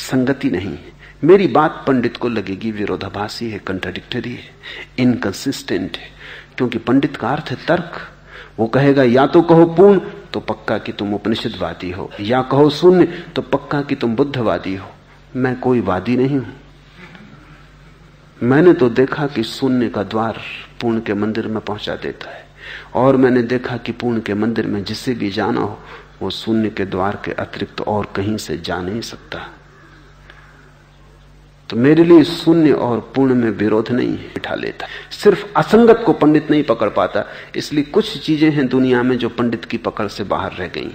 संगति नहीं है। मेरी बात पंडित को लगेगी विरोधाभासी है, कंट्राडिक्टरी है, इनकंसिस्टेंट है, क्योंकि पंडित का अर्थ है तर्क। वो कहेगा या तो कहो पूर्ण तो पक्का कि तुम उपनिषदवादी हो, या कहो शून्य तो पक्का कि तुम बुद्धवादी हो। मैं कोई वादी नहीं हूं। मैंने तो देखा कि शून्य का द्वार पूर्ण के मंदिर में पहुंचा देता है, और मैंने देखा कि पूर्ण के मंदिर में जिसे भी जाना हो वो शून्य के द्वार के अतिरिक्त और कहीं से जा नहीं सकता। तो मेरे लिए शून्य और पूर्ण में विरोध नहीं है, बिठा लेता। सिर्फ असंगत को पंडित नहीं पकड़ पाता। इसलिए कुछ चीजें हैं दुनिया में जो पंडित की पकड़ से बाहर रह गई।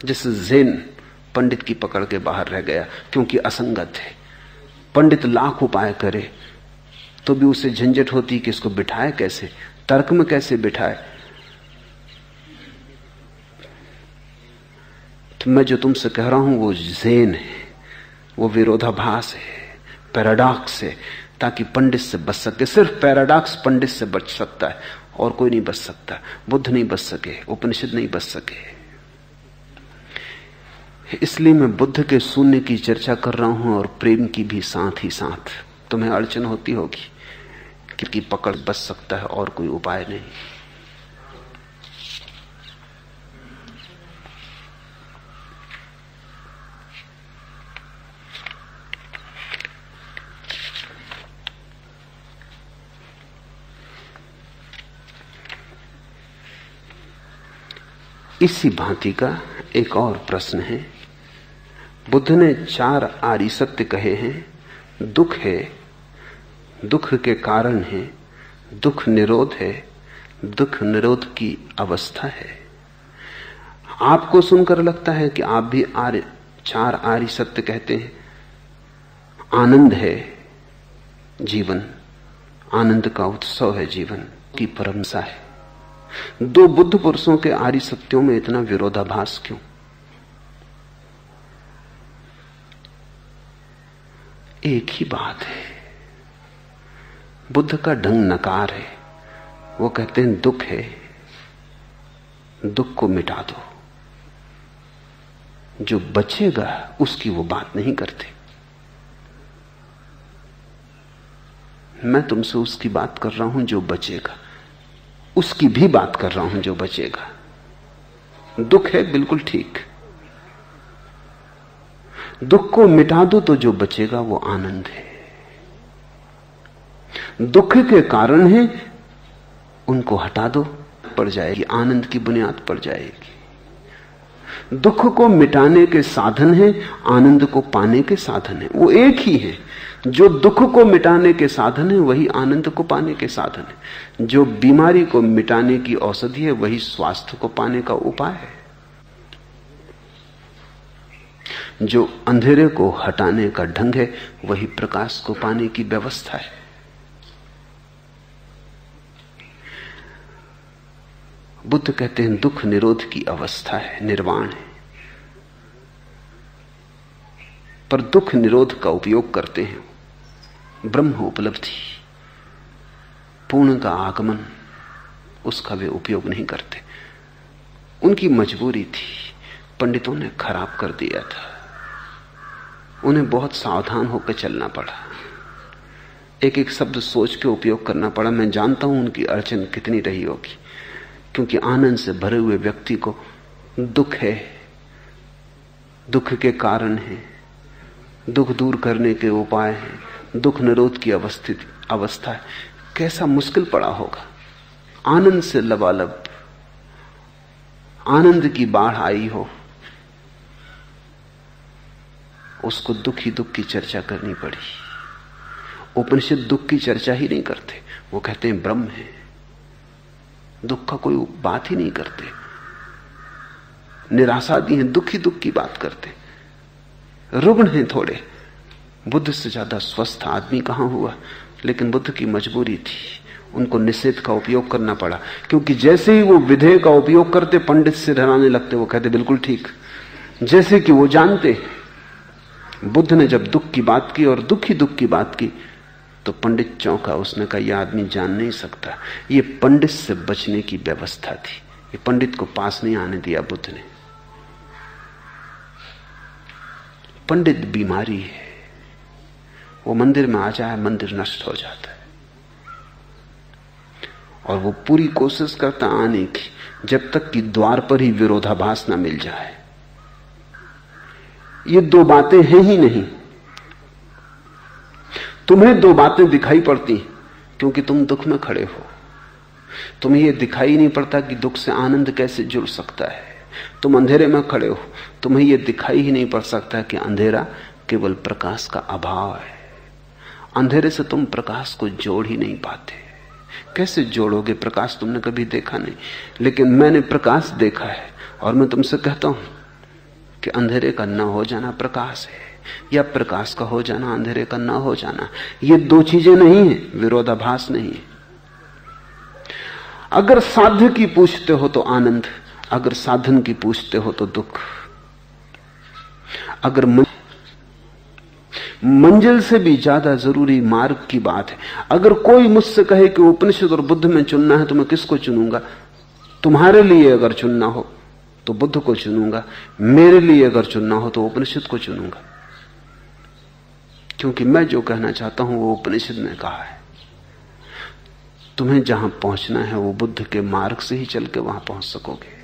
जैसे ज़ेन पंडित की पकड़ के बाहर रह गया क्योंकि असंगत है। पंडित लाख उपाय करे तो भी उसे झंझट होती कि इसको बिठाए कैसे, तर्क में कैसे बिठाए। तो मैं जो तुमसे कह रहा हूं वो ज़ेन है, वो विरोधाभास है, पैराडॉक्स है, ताकि पंडित से बच सके। सिर्फ पैराडॉक्स पंडित से बच सकता है और कोई नहीं बच सकता। बुद्ध नहीं बच सके, उपनिषद नहीं बच सके। इसलिए मैं बुद्ध के शून्य की चर्चा कर रहा हूं और प्रेम की भी साथ ही साथ। तुम्हें अड़चन होती होगी कि पकड़ बच सकता है और कोई उपाय नहीं। इसी भांति का एक और प्रश्न है। बुद्ध ने 4 आर्य सत्य कहे हैं। दुख है, दुख के कारण है, दुख निरोध है, दुख निरोध की अवस्था है। आपको सुनकर लगता है कि आप भी 4 आर्य सत्य कहते हैं। आनंद है जीवन, आनंद का उत्सव है जीवन की परमसा है। 2 बुद्ध पुरुषों के आर्य सत्यों में इतना विरोधाभास क्यों? एक ही बात है। बुद्ध का ढंग नकार है। वो कहते हैं दुख है, दुख को मिटा दो। जो बचेगा उसकी वो बात नहीं करते। मैं तुमसे उसकी बात कर रहा हूं जो बचेगा, उसकी भी बात कर रहा हूं जो बचेगा। दुख है, बिल्कुल ठीक। दुख को मिटा दो तो जो बचेगा वो आनंद है। दुख के कारण है, उनको हटा दो, पड़ जाएगी, आनंद की बुनियाद पड़ जाएगी। दुख को मिटाने के साधन है, आनंद को पाने के साधन है। वो एक ही है। जो दुख को मिटाने के साधन है वही आनंद को पाने के साधन है। जो बीमारी को मिटाने की औषधि है वही स्वास्थ्य को पाने का उपाय है। जो अंधेरे को हटाने का ढंग है वही प्रकाश को पाने की व्यवस्था है। बुद्ध कहते हैं दुख निरोध की अवस्था है, निर्वाण है। पर दुख निरोध का उपयोग करते हैं ब्रह्म उपलब्धि, पूर्ण का आगमन, उसका वे उपयोग नहीं करते। उनकी मजबूरी थी, पंडितों ने खराब कर दिया था। उन्हें बहुत सावधान होकर चलना पड़ा, एक एक शब्द सोच के उपयोग करना पड़ा। मैं जानता हूं उनकी अड़चन कितनी रही होगी, क्योंकि आनंद से भरे हुए व्यक्ति को दुख है, दुख के कारण है, दुख दूर करने के उपाय हैं, दुख निरोध की अवस्था है। कैसा मुश्किल पड़ा होगा। आनंद से लबालब, आनंद की बाढ़ आई हो, उसको दुख ही दुख की चर्चा करनी पड़ी। उपनिषद दुख की चर्चा ही नहीं करते, वो कहते हैं ब्रह्म है, दुख का कोई बात ही नहीं करते। निराशादी हैं, दुख ही दुख की बात करते। रुग्ण हैं थोड़े। बुद्ध से ज्यादा स्वस्थ आदमी कहां हुआ। लेकिन बुद्ध की मजबूरी थी, उनको निषेध का उपयोग करना पड़ा। क्योंकि जैसे ही वो विधेय का उपयोग करते, पंडित से डराने लगते। वो कहते बिल्कुल ठीक, जैसे कि वो जानते। बुद्ध ने जब दुख की बात की और दुख ही दुख की बात की तो पंडित चौंका। उसने कहा यह आदमी जान नहीं सकता। ये पंडित से बचने की व्यवस्था थी। ये पंडित को पास नहीं आने दिया बुद्ध ने। पंडित बीमारी है, वो मंदिर में आ जाए मंदिर नष्ट हो जाता है। और वो पूरी कोशिश करता आने की, जब तक कि द्वार पर ही विरोधाभास ना मिल जाए। ये दो बातें हैं ही नहीं। तुम्हें दो बातें दिखाई पड़ती क्योंकि तुम दुख में खड़े हो। तुम्हें यह दिखाई नहीं पड़ता कि दुख से आनंद कैसे जुड़ सकता है। तुम अंधेरे में खड़े हो, तुम्हें यह दिखाई ही नहीं पड़ सकता कि अंधेरा केवल प्रकाश का अभाव है। अंधेरे से तुम प्रकाश को जोड़ ही नहीं पाते। कैसे जोड़ोगे? प्रकाश तुमने कभी देखा नहीं, लेकिन मैंने प्रकाश देखा है। और मैं तुमसे कहता हूं कि अंधेरे का न हो जाना प्रकाश है, या प्रकाश का हो जाना अंधेरे का न हो जाना। ये दो चीजें नहीं है, विरोधाभास नहीं है। अगर साध्य की पूछते हो तो आनंद, अगर साधन की पूछते हो तो दुख। अगर मंजिल से भी ज्यादा जरूरी मार्ग की बात है। अगर कोई मुझसे कहे कि उपनिषद और बुद्ध में चुनना है तो मैं किसको चुनूंगा? तुम्हारे लिए अगर चुनना हो तो बुद्ध को चुनूंगा, मेरे लिए अगर चुनना हो तो उपनिषद को चुनूंगा। क्योंकि मैं जो कहना चाहता हूं वो उपनिषद ने कहा है। तुम्हें जहां पहुंचना है वो बुद्ध के मार्ग से ही चल के वहां पहुंच सकोगे।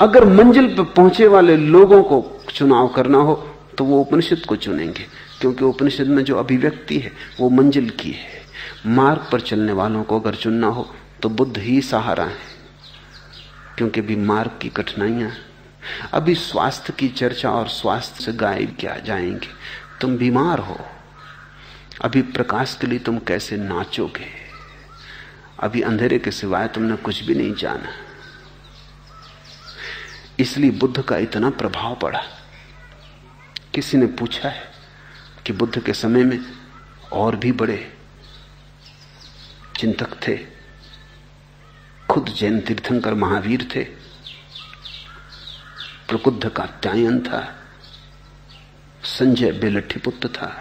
अगर मंजिल पर पहुंचे वाले लोगों को चुनाव करना हो तो वो उपनिषद को चुनेंगे, क्योंकि उपनिषद में जो अभिव्यक्ति है वो मंजिल की है। मार्ग पर चलने वालों को अगर चुनना हो तो बुद्ध ही सहारा है, क्योंकि भी मार्ग की कठिनाइयां। अभी स्वास्थ्य की चर्चा और स्वास्थ्य से गायब क्या जाएंगे? तुम बीमार हो, अभी प्रकाश के लिए तुम कैसे नाचोगे? अभी अंधेरे के सिवाय तुमने कुछ भी नहीं जाना। इसलिए बुद्ध का इतना प्रभाव पड़ा। किसी ने पूछा है कि बुद्ध के समय में और भी बड़े चिंतक थे, खुद जैन तीर्थंकर महावीर थे, प्रकुद्ध कात्यायन था, संजय बेलट्ठीपुत्र था,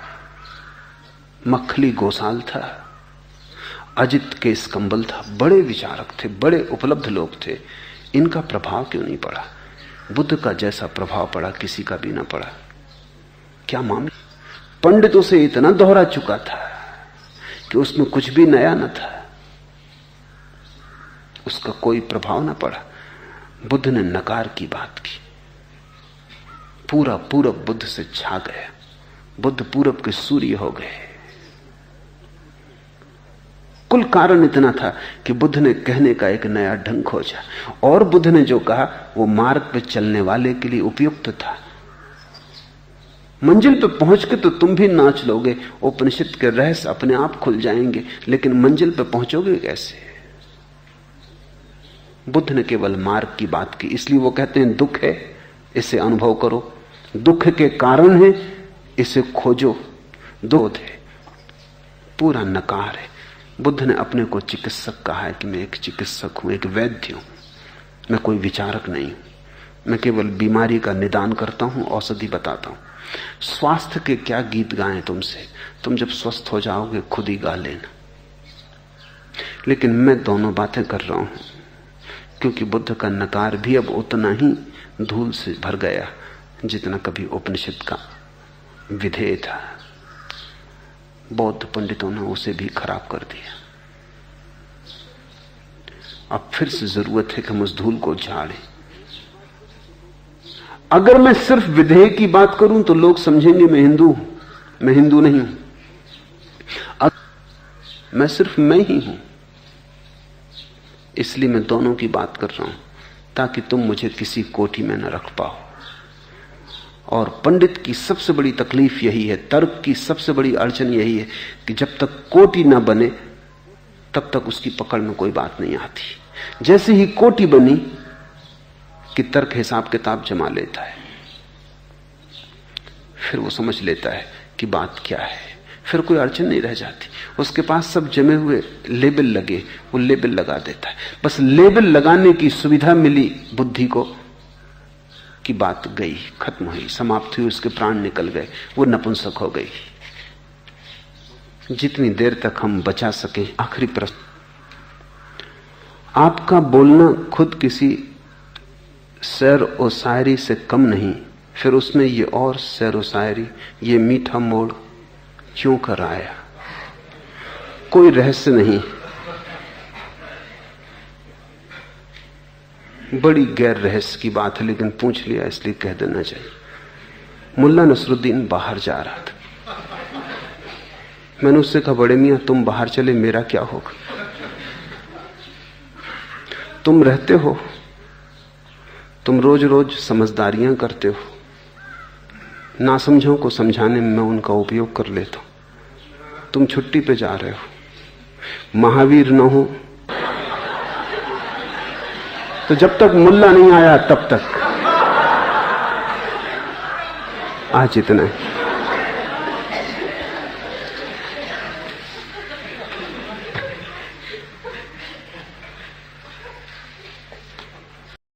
मखली गोसाल था, अजित केस कंबल था। बड़े विचारक थे, बड़े उपलब्ध लोग थे। इनका प्रभाव क्यों नहीं पड़ा? बुद्ध का जैसा प्रभाव पड़ा किसी का भी ना पड़ा। क्या मामला? पंडितों से इतना दोहरा चुका था कि उसमें कुछ भी नया न था, उसका कोई प्रभाव न पड़ा। बुद्ध ने नकार की बात की, पूरा पूरब बुद्ध से छा गया। बुद्ध पूरब के सूर्य हो गए। कुल कारण इतना था कि बुद्ध ने कहने का एक नया ढंग खोजा, और बुद्ध ने जो कहा वो मार्ग पे चलने वाले के लिए उपयुक्त था। मंजिल पे पहुंच के तो तुम भी नाच लोगे, उपनिषद के रहस्य अपने आप खुल जाएंगे, लेकिन मंजिल पे पहुंचोगे कैसे? बुद्ध ने केवल मार्ग की बात की। इसलिए वो कहते हैं दुख है, इसे अनुभव करो, दुख के कारण है, इसे खोजो। दुख है, पूरा नकार है। बुद्ध ने अपने को चिकित्सक कहा है कि मैं एक चिकित्सक हूं, एक वैद्य हूं, मैं कोई विचारक नहीं हूं। मैं केवल बीमारी का निदान करता हूं, औषधि बताता हूं। स्वास्थ्य के क्या गीत गाएं तुमसे, तुम जब स्वस्थ हो जाओगे खुद ही गा लेना। लेकिन मैं दोनों बातें कर रहा हूं क्योंकि बुद्ध का नकार भी अब उतना ही धूल से भर गया जितना कभी उपनिषद का विधेय था। बौद्ध पंडितों ने उसे भी खराब कर दिया। अब फिर से जरूरत है कि हम उस धूल को झाड़ें। अगर मैं सिर्फ विधेय की बात करूं तो लोग समझेंगे मैं हिंदू हूं। मैं हिंदू नहीं हूं, मैं सिर्फ मैं ही हूं। इसलिए मैं दोनों की बात कर रहा हूं ताकि तुम मुझे किसी कोटि में न रख पाओ। और पंडित की सबसे बड़ी तकलीफ यही है, तर्क की सबसे बड़ी अड़चन यही है कि जब तक कोटि न बने तब तक उसकी पकड़ में कोई बात नहीं आती। जैसे ही कोटि बनी कि तर्क हिसाब किताब जमा लेता है, फिर वो समझ लेता है कि बात क्या है, फिर कोई अड़चन नहीं रह जाती। उसके पास सब जमे हुए लेबल लगे, वो लेबल लगा देता है। बस लेबल लगाने की सुविधा मिली बुद्धि को कि बात गई, खत्म हुई, समाप्त हुई, उसके प्राण निकल गए, वो नपुंसक हो गई। जितनी देर तक हम बचा सकें। आखिरी प्रश्न, आपका बोलना खुद किसी शेर और शायरी से कम नहीं, फिर उसमें ये और शेर और शायरी, ये मीठा मोड़ क्यों कर आया? कोई रहस्य नहीं, बड़ी गैर रहस्य की बात है, लेकिन पूछ लिया इसलिए कह देना चाहिए। मुल्ला नसरुद्दीन बाहर जा रहा था। मैंने उससे कहा, बड़े मियां तुम बाहर चले, मेरा क्या होगा? तुम रहते हो, तुम रोज रोज समझदारियां करते हो, नासमझों को समझाने में मैं उनका उपयोग कर लेता हूं। तुम छुट्टी पे जा रहे हो, महावीर न हो तो जब तक मुल्ला नहीं आया तब तक। आज इतना है।